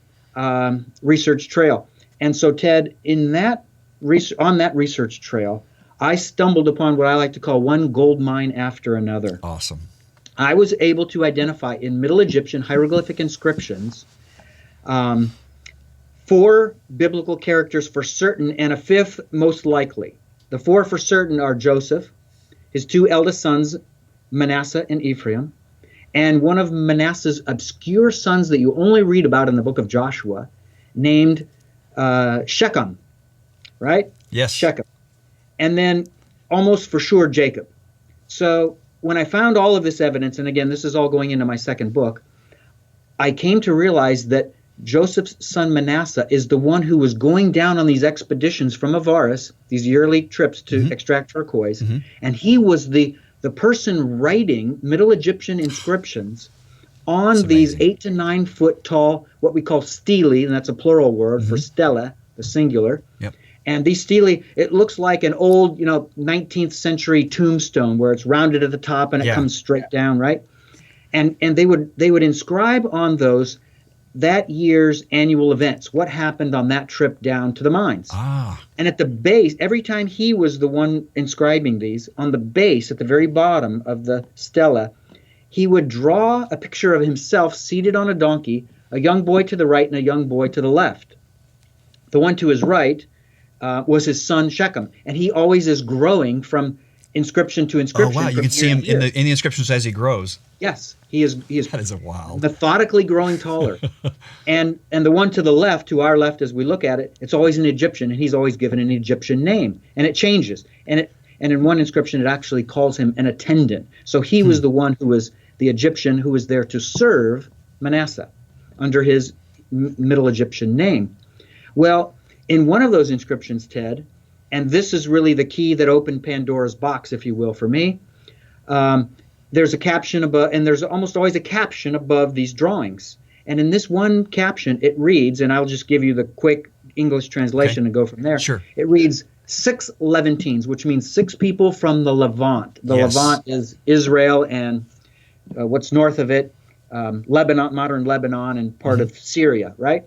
research trail. And so, Ted, on that research trail, I stumbled upon what I like to call one gold mine after another. Awesome. I was able to identify in Middle Egyptian hieroglyphic inscriptions 4 biblical characters for certain and a 5th most likely. The 4 for certain are Joseph, his 2 eldest sons, Manasseh and Ephraim, and one of Manasseh's obscure sons that you only read about in the book of Joshua, named Shechem, right? Yes. Shechem. And then almost for sure Jacob. So when I found all of this evidence, and again, this is all going into my second book, I came to realize that Joseph's son Manasseh is the one who was going down on these expeditions from Avaris, these yearly trips to extract turquoise, and he was the person writing Middle Egyptian inscriptions on these 8 to 9 foot tall, what we call stelae, and that's a plural word for stella, the singular. Yep. And these stelae, it looks like an old, 19th century tombstone where it's rounded at the top and it comes straight down, right? And they would inscribe on those that year's annual events, what happened on that trip down to the mines. And at the base, every time he was the one inscribing these, on the base at the very bottom of the stela, he would draw a picture of himself seated on a donkey, a young boy to the right and a young boy to the left. The one to his right was his son Shechem, and he always is growing from inscription to inscription. Oh wow! You can see him in the inscriptions as he grows. Yes, he is. That is a wild. Methodically growing taller, and the one to the left, to our left, as we look at it, it's always an Egyptian, and he's always given an Egyptian name, and it changes. And in one inscription, it actually calls him an attendant. So he was the one who was the Egyptian who was there to serve Manasseh under his Middle Egyptian name. Well, in one of those inscriptions, Ted, and this is really the key that opened Pandora's box, if you will, for me, there's a caption above, and there's almost always a caption above these drawings. And in this one caption, it reads, and I'll just give you the quick English translation and go from there. Sure. It reads 6 Levantines, which means 6 people from the Levant. The Levant is Israel and what's north of it, Lebanon, modern Lebanon, and part of Syria, right?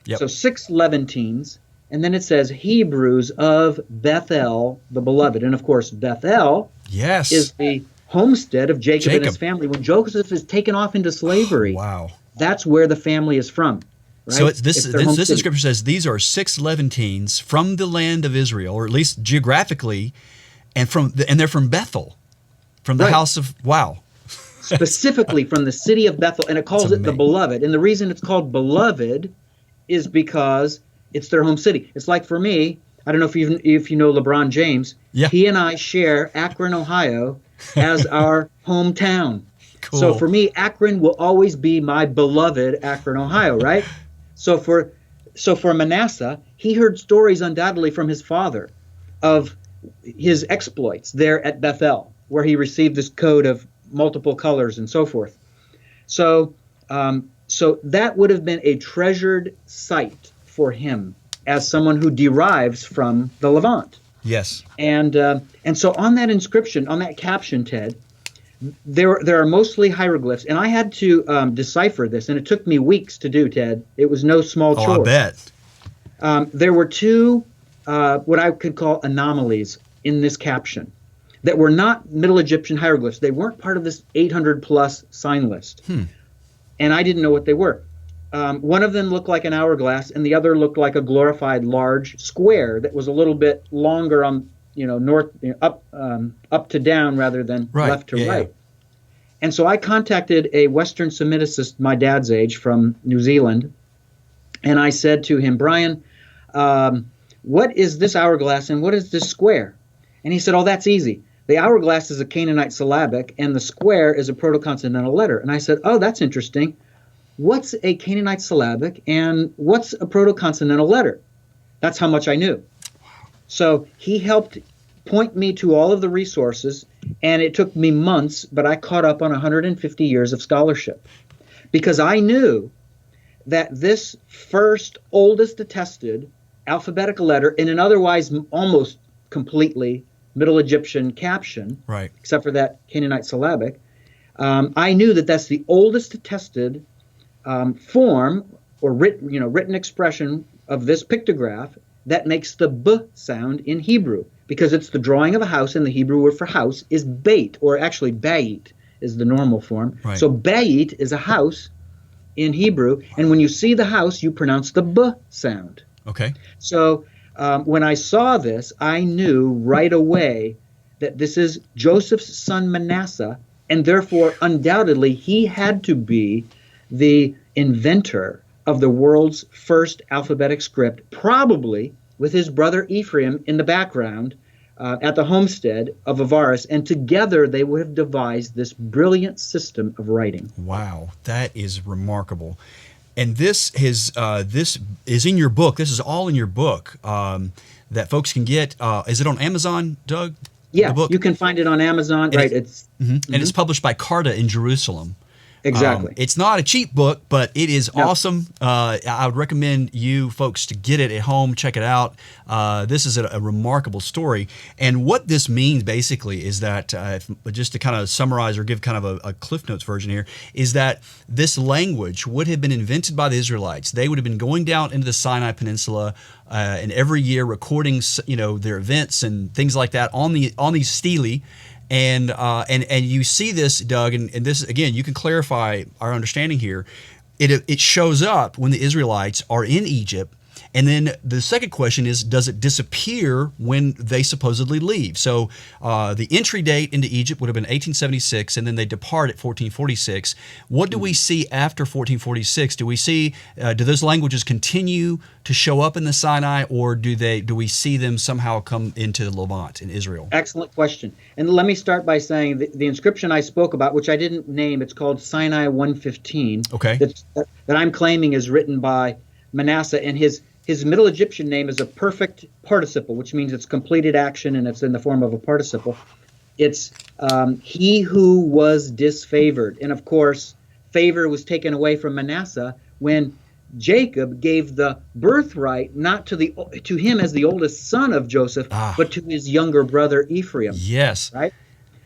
Yep. So 6 Levantines, and then it says Hebrews of Bethel, the beloved. And of course, Bethel is the homestead of Jacob and his family. When Joseph is taken off into slavery, that's where the family is from. Right? So this inscription says these are 6 Levantines from the land of Israel, or at least geographically, and they're from Bethel, from the house of specifically from the city of Bethel, and it calls it the beloved. And the reason it's called beloved is because it's their home city. It's like for me, I don't know if you know LeBron James. Yeah. He and I share Akron, Ohio, as our hometown. Cool. So for me, Akron will always be my beloved Akron, Ohio, right? So for Manasseh, he heard stories undoubtedly from his father of his exploits there at Bethel, where he received this coat of multiple colors and so forth. So that would have been a treasured site for him as someone who derives from the Levant. Yes. And so on that inscription, on that caption, Ted, there are mostly hieroglyphs, and I had to decipher this, and it took me weeks to do, Ted. It was no small chore. Oh, I bet. There were 2 what I could call anomalies in this caption that were not Middle Egyptian hieroglyphs. They weren't part of this 800-plus sign list, and I didn't know what they were. One of them looked like an hourglass, and the other looked like a glorified large square that was a little bit longer on, north, up to down rather than left to right. Yeah. And so I contacted a Western Semiticist, my dad's age, from New Zealand, and I said to him, Brian, what is this hourglass and what is this square? And he said, oh, that's easy. The hourglass is a Canaanite syllabic, and the square is a Proto-Consonantal letter. And I said, oh, that's interesting. What's a Canaanite syllabic and what's a Proto-Consonantal letter? That's how much I knew. So he helped point me to all of the resources, and it took me months, but I caught up on 150 years of scholarship because I knew that this first oldest attested alphabetical letter in an otherwise almost completely Middle Egyptian caption, except for that Canaanite syllabic, I knew that that's the oldest attested form or written expression of this pictograph that makes the B sound in Hebrew, because it's the drawing of a house, and the Hebrew word for house is beit, or actually bayit is the normal form. Right. So bayit is a house in Hebrew, and when you see the house, you pronounce the B sound. Okay. So when I saw this, I knew right away that this is Joseph's son Manasseh, and therefore undoubtedly he had to be the inventor of the world's first alphabetic script, probably with his brother Ephraim in the background at the homestead of Avaris, and together they would have devised this brilliant system of writing. Wow, that is remarkable. And this is in your book. This is all in your book that folks can get. Is it on Amazon, Doug? Yeah, you can find it on Amazon. And and it's published by Carta in Jerusalem. Exactly. It's not a cheap book, but it is awesome. I would recommend you folks to get it at home, check it out. This is a remarkable story. And what this means basically is that, just to kind of summarize or give kind of a Cliff Notes version here, is that this language would have been invented by the Israelites. They would have been going down into the Sinai Peninsula and every year recording their events and things like that on these stele. And you see this, Doug, and this, again, you can clarify our understanding here. It shows up when the Israelites are in Egypt. And then the second question is, does it disappear when they supposedly leave? So the entry date into Egypt would have been 1876, and then they depart at 1446. What do we see after 1446? Do we see, do those languages continue to show up in the Sinai, or do we see them somehow come into the Levant in Israel? Excellent question. And let me start by saying the inscription I spoke about, which I didn't name, it's called Sinai 115. Okay. That I'm claiming is written by Manasseh, and his Middle Egyptian name is a perfect participle, which means it's completed action and it's in the form of a participle. It's he who was disfavored. And of course, favor was taken away from Manasseh when Jacob gave the birthright not to him as the oldest son of Joseph, but to his younger brother Ephraim. Yes. Right?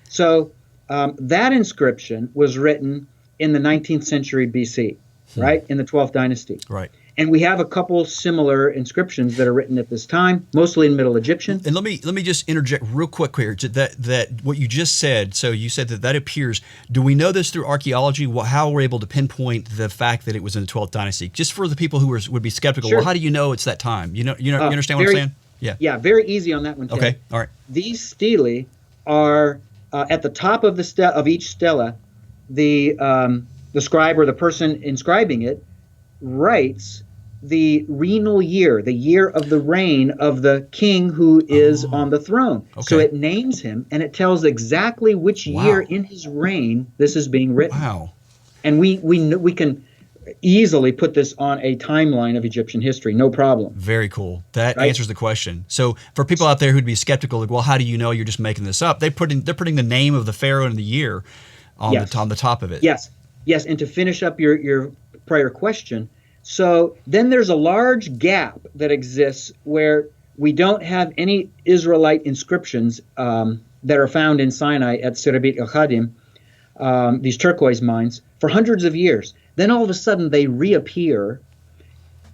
So that inscription was written in the 19th century BC, right? In the 12th dynasty. Right. And we have a couple similar inscriptions that are written at this time, mostly in Middle Egyptian. And let me just interject real quick here. That what you just said. So you said that appears. Do we know this through archaeology? How we're able to pinpoint the fact that it was in the 12th dynasty? Just for the people who would be skeptical. Sure. Well, how do you know it's that time? You understand what I'm saying? Yeah. Yeah. Very easy on that one, Ted. Okay. All right. These stelae are at the top of of each stela. The scribe or the person inscribing it writes the regnal year, the year of the reign of the king who is on the throne. Okay. So it names him, and it tells exactly which year in his reign this is being written. Wow. And we can easily put this on a timeline of Egyptian history, no problem. Very cool. That answers the question. So for people out there who'd be skeptical, like, well, how do you know you're just making this up? They're putting the name of the pharaoh and the year on the top of it. Yes. And to finish up your prior question, so then there's a large gap that exists where we don't have any Israelite inscriptions that are found in Sinai at Serebit el-Khadim, these turquoise mines, for hundreds of years. Then all of a sudden they reappear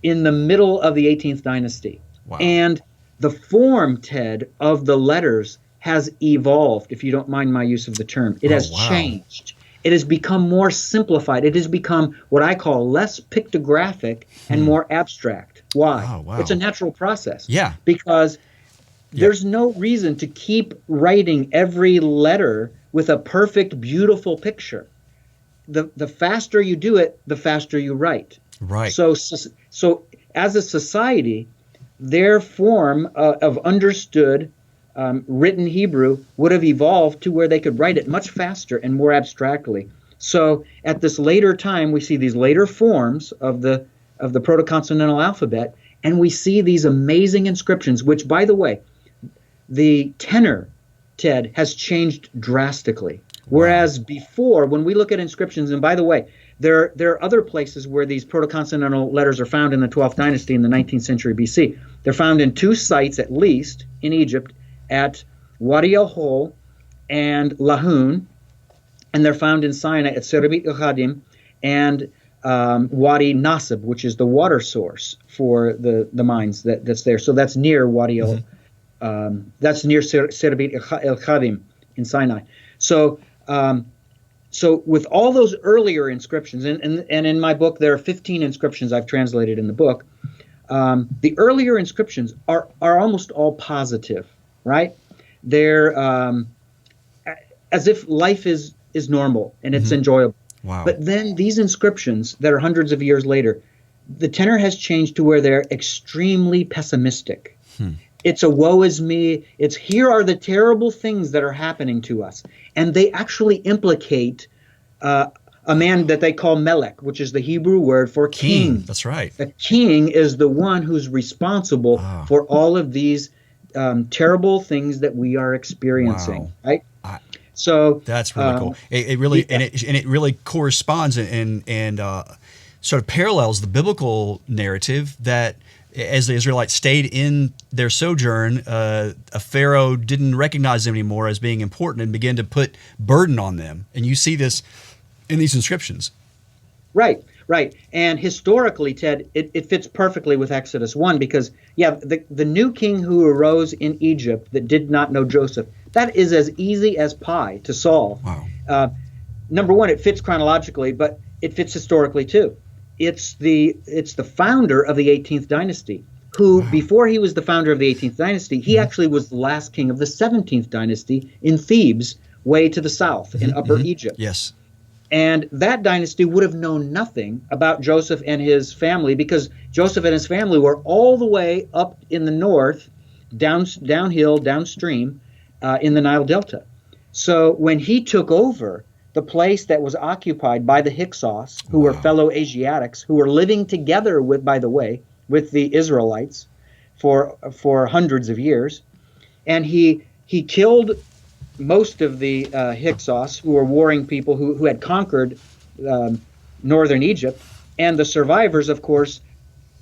in the middle of the 18th dynasty. Wow. And the form, Ted, of the letters has evolved, if you don't mind my use of the term. It has changed. It has become more simplified. It has become what I call less pictographic and more abstract. Why? Oh, wow. It's a natural process. Yeah. Because there's no reason to keep writing every letter with a perfect, beautiful picture. The faster you do it, the faster you write. Right. So as a society, their form of understood written Hebrew would have evolved to where they could write it much faster and more abstractly. So at this later time, we see these later forms of the Proto-Consonantal alphabet, and we see these amazing inscriptions, which, by the way, the tenor, Ted, has changed drastically. Whereas before, when we look at inscriptions, and by the way, there are other places where these Proto-Consonantal letters are found in the 12th dynasty in the 19th century BC. They're found in two sites, at least, in Egypt, at Wadi el-Hol and Lahoun, and they're found in Sinai at Serebit el-Khadim and Wadi Nasib, which is the water source for the mines that's there. So that's near Wadi that's near Serebit el-Khadim in Sinai. So with all those earlier inscriptions, and in my book there are 15 inscriptions I've translated in the book. The earlier inscriptions are almost all positive, right? They're as if life is normal and it's enjoyable. Wow. But then these inscriptions that are hundreds of years later, the tenor has changed to where they're extremely pessimistic. It's a woe is me. It's here are the terrible things that are happening to us. And they actually implicate a man that they call Melech, which is the Hebrew word for king. That's right. The king is the one who's responsible for all of these terrible things that we are experiencing. Right? So that's really cool. It really and it really corresponds and sort of parallels the biblical narrative that as the Israelites stayed in their sojourn, a Pharaoh didn't recognize them anymore as being important and began to put burden on them. And you see this in these inscriptions. Right. And historically, Ted, it fits perfectly with Exodus 1 because, the new king who arose in Egypt that did not know Joseph, that is as easy as pie to solve. Wow. Number one, it fits chronologically, but it fits historically too. It's the founder of the 18th dynasty, who, before he was the founder of the 18th dynasty, he actually was the last king of the 17th dynasty in Thebes, way to the south in Upper Egypt. Yes. And that dynasty would have known nothing about Joseph and his family because Joseph and his family were all the way up in the north, downhill, downstream, in the Nile Delta. So when he took over the place that was occupied by the Hyksos, who were fellow Asiatics, who were living together with the Israelites for hundreds of years, and he killed most of the Hyksos, who were warring people who had conquered northern Egypt, And the survivors, of course,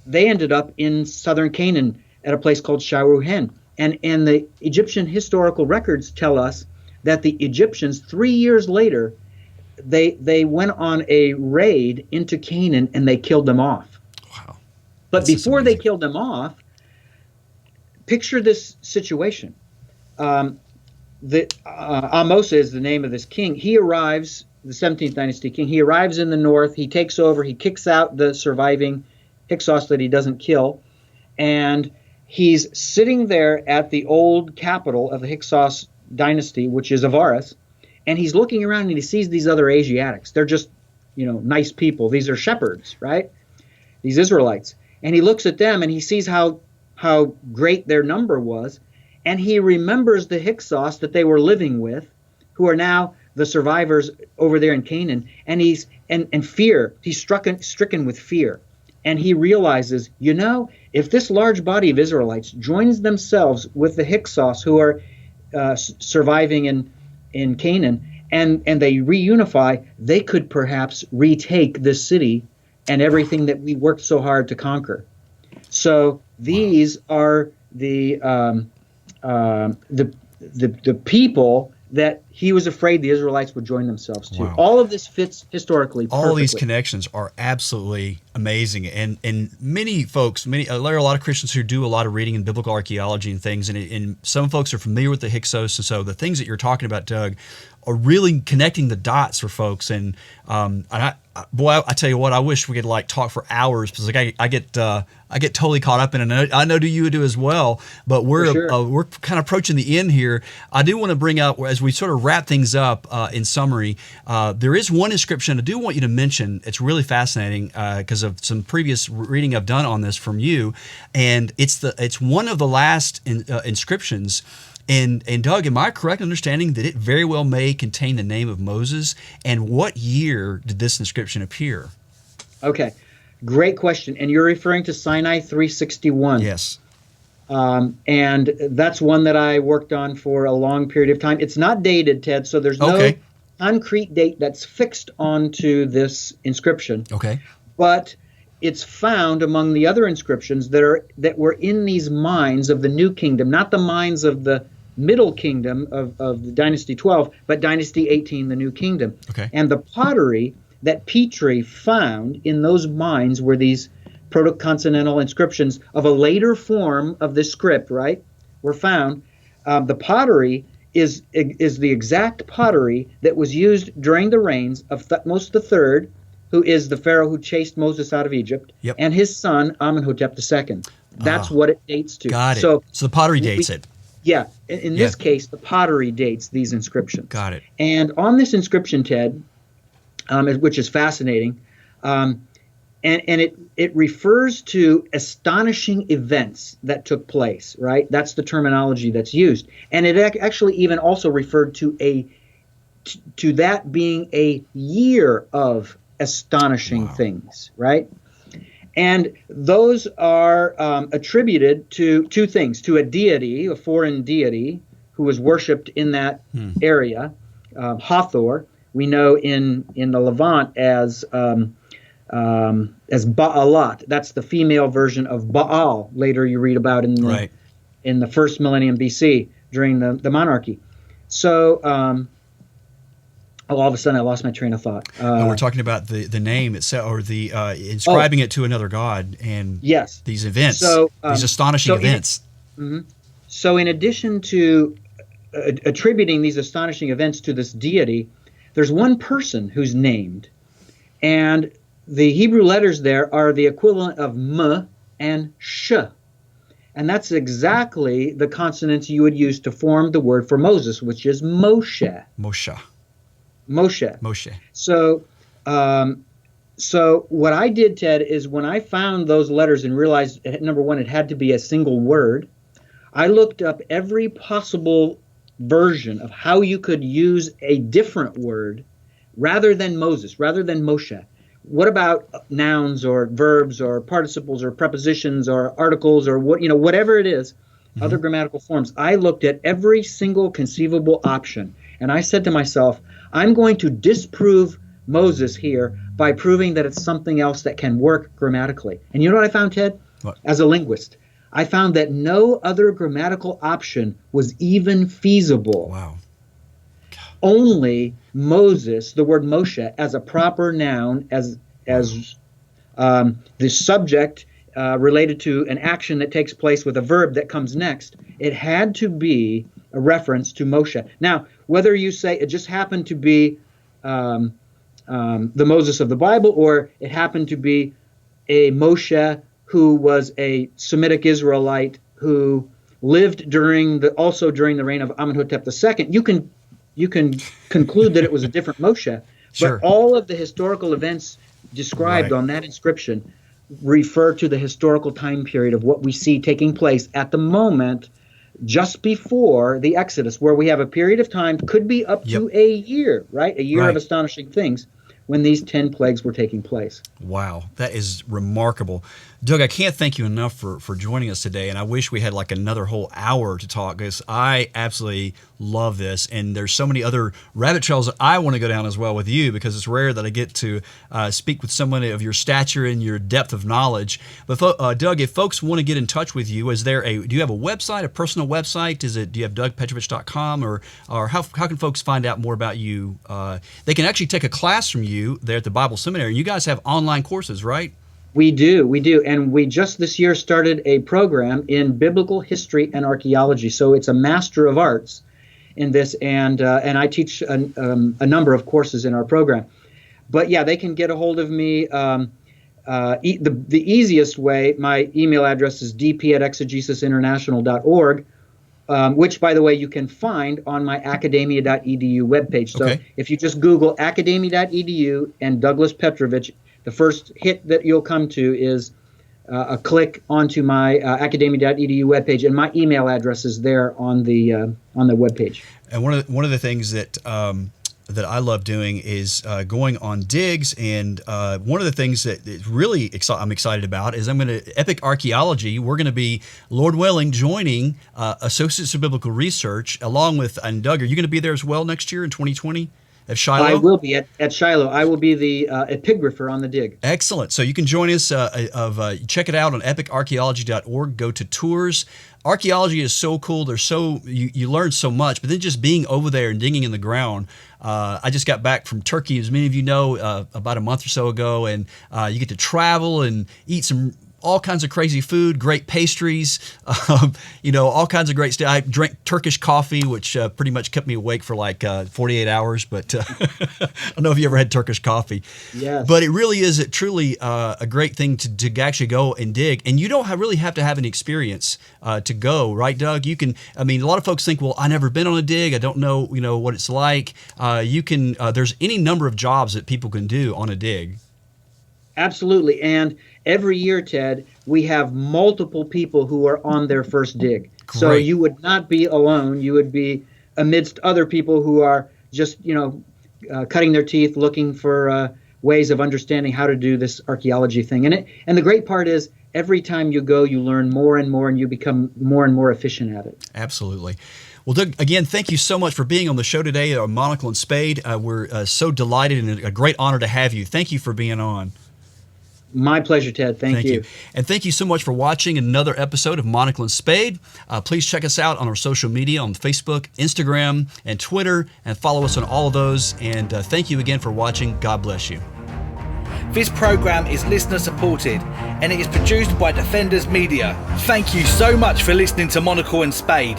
they ended up in southern Canaan at a place called Sharuhen. And the Egyptian historical records tell us that the Egyptians, 3 years later, they went on a raid into Canaan and they killed them off. Wow. But before they killed them off, picture this situation. Amos is the name of this king. He arrives, the 17th dynasty king. He arrives in the north. He takes over. He kicks out the surviving Hyksos that he doesn't kill. And he's sitting there at the old capital of the Hyksos dynasty, which is Avaris. And he's looking around and he sees these other Asiatics. They're just, nice people. These are shepherds, right? These Israelites. And he looks at them and he sees how great their number was. And he remembers the Hyksos that they were living with, who are now the survivors over there in Canaan. And he's stricken with fear. And he realizes, if this large body of Israelites joins themselves with the Hyksos who are surviving in Canaan, and they reunify, they could perhaps retake this city and everything that we worked so hard to conquer. So these are the people that he was afraid the Israelites would join themselves to. Wow. All of this fits historically perfectly. All these connections are absolutely amazing. And many folks, there are a lot of Christians who do a lot of reading in biblical archaeology and things, and some folks are familiar with the Hyksos. And so the things that you're talking about, Doug, are really connecting the dots for folks. And I tell you what, I wish we could talk for hours, because I get totally caught up in it. I know you do as well. But we're kind of approaching the end here. I do want to bring out, as we sort of wrap things up in summary, there is one inscription I do want you to mention. It's really fascinating because of some previous reading I've done on this from you, and it's one of the last inscriptions. And Doug, am I correct in understanding that it very well may contain the name of Moses? And what year did this inscription appear? Okay, great question. And you're referring to Sinai 361. Yes. And that's one that I worked on for a long period of time. It's not dated, Ted, so there's no concrete date that's fixed onto this inscription. Okay. But it's found among the other inscriptions that were in these mines of the New Kingdom, not the mines of the Middle Kingdom of the Dynasty 12, but Dynasty 18, the New Kingdom. Okay. And the pottery that Petrie found in those mines were these Proto-Consonantal inscriptions of a later form of this script, right, were found. The pottery is the exact pottery that was used during the reigns of Thutmose III, who is the Pharaoh who chased Moses out of Egypt, and his son, Amenhotep II. That's what it dates to. Got it. So the pottery dates it. Yeah. In this case, the pottery dates these inscriptions. Got it. And on this inscription, Ted, which is fascinating, and it refers to astonishing events that took place, right? That's the terminology that's used. And it actually even also referred to that being a year of astonishing things, right? And those are attributed to two things: to a deity, a foreign deity, who was worshipped in that area, Hathor. We know in the Levant as Baalat. That's the female version of Baal. Later, you read about in the first millennium BC during the monarchy. So. All of a sudden, I lost my train of thought. We're talking about the name itself, or the inscribing it to another god, and these events, these astonishing events. So in addition to attributing these astonishing events to this deity, there's one person who's named, and the Hebrew letters there are the equivalent of M and Sh. And that's exactly the consonants you would use to form the word for Moses, which is Moshe. Moshe. So what I did, Ted, is when I found those letters and realized, number one, it had to be a single word, I looked up every possible version of how you could use a different word rather than Moses, rather than Moshe. What about nouns or verbs or participles or prepositions or articles or whatever it is, other grammatical forms? I looked at every single conceivable option, and I said to myself, I'm going to disprove Moses here by proving that it's something else that can work grammatically. And you know what I found, Ted? What? As a linguist, I found that no other grammatical option was even feasible. Wow. Only Moses, the word Moshe, as a proper noun, as the subject related to an action that takes place with a verb that comes next, it had to be a reference to Moshe. Now, whether you say it just happened to be the Moses of the Bible, or it happened to be a Moshe who was a Semitic Israelite who lived during the reign of Amenhotep II, you can conclude that it was a different Moshe. Sure. But all of the historical events described on that inscription refer to the historical time period of what we see taking place at the moment just before the Exodus, where we have a period of time, could be up to a year, right? A year of astonishing things, when these 10 plagues were taking place. Wow, that is remarkable. Doug, I can't thank you enough for joining us today, and I wish we had like another whole hour to talk, because I absolutely love this, and there's so many other rabbit trails that I want to go down as well with you, because it's rare that I get to speak with someone of your stature and your depth of knowledge. But Doug, if folks want to get in touch with you, do you have a website, a personal website? Do you have dougpetrovich.com, or how can folks find out more about you? They can actually take a class from you there at the Bible Seminary. You guys have online courses, right? We do. And we just this year started a program in biblical history and archaeology. So it's a Master of Arts in this, and I teach a number of courses in our program. But yeah, they can get a hold of me. The easiest way, my email address is dp@exegesisinternational.org, which, by the way, you can find on my academia.edu webpage. So if you just Google academia.edu and Douglas Petrovich, the first hit that you'll come to is a click onto my academia.edu webpage, and my email address is there on the webpage. And one of the things that I love doing is going on digs, and one of the things that really I'm excited about is Epic Archaeology. We're going to be, Lord willing, joining Associates of Biblical Research along with, and Doug, are you going to be there as well next year in 2020? At Shiloh? I will be at Shiloh. I will be the epigrapher on the dig. Excellent. So you can join us. Check it out on epicarchaeology.org. Go to tours. Archaeology is so cool. You learn so much. But then just being over there and digging in the ground. I just got back from Turkey, as many of you know, about a month or so ago, and you get to travel and eat all kinds of crazy food, great pastries, all kinds of great stuff. I drank Turkish coffee, which pretty much kept me awake for like 48 hours. But I don't know if you ever had Turkish coffee. Yes. But it really is truly a great thing to actually go and dig. And you don't really have to have an experience to go, right, Doug? You can. I mean, a lot of folks think, well, I've never been on a dig. I don't know, what it's like. There's any number of jobs that people can do on a dig. Absolutely. And every year, Ted, we have multiple people who are on their first dig. Great. So you would not be alone. You would be amidst other people who are just, cutting their teeth, looking for ways of understanding how to do this archaeology thing. And the great part is, every time you go, you learn more and more, and you become more and more efficient at it. Absolutely. Well, Doug, again, thank you so much for being on the show today on Monocle and Spade. We're so delighted, and a great honor to have you. Thank you for being on. My pleasure, Ted. Thank you. And thank you so much for watching another episode of Monocle and Spade. Please check us out on our social media on Facebook, Instagram, and Twitter, and follow us on all of those. And thank you again for watching. God bless you. This program is listener supported, and it is produced by Defenders Media. Thank you so much for listening to Monocle and Spade.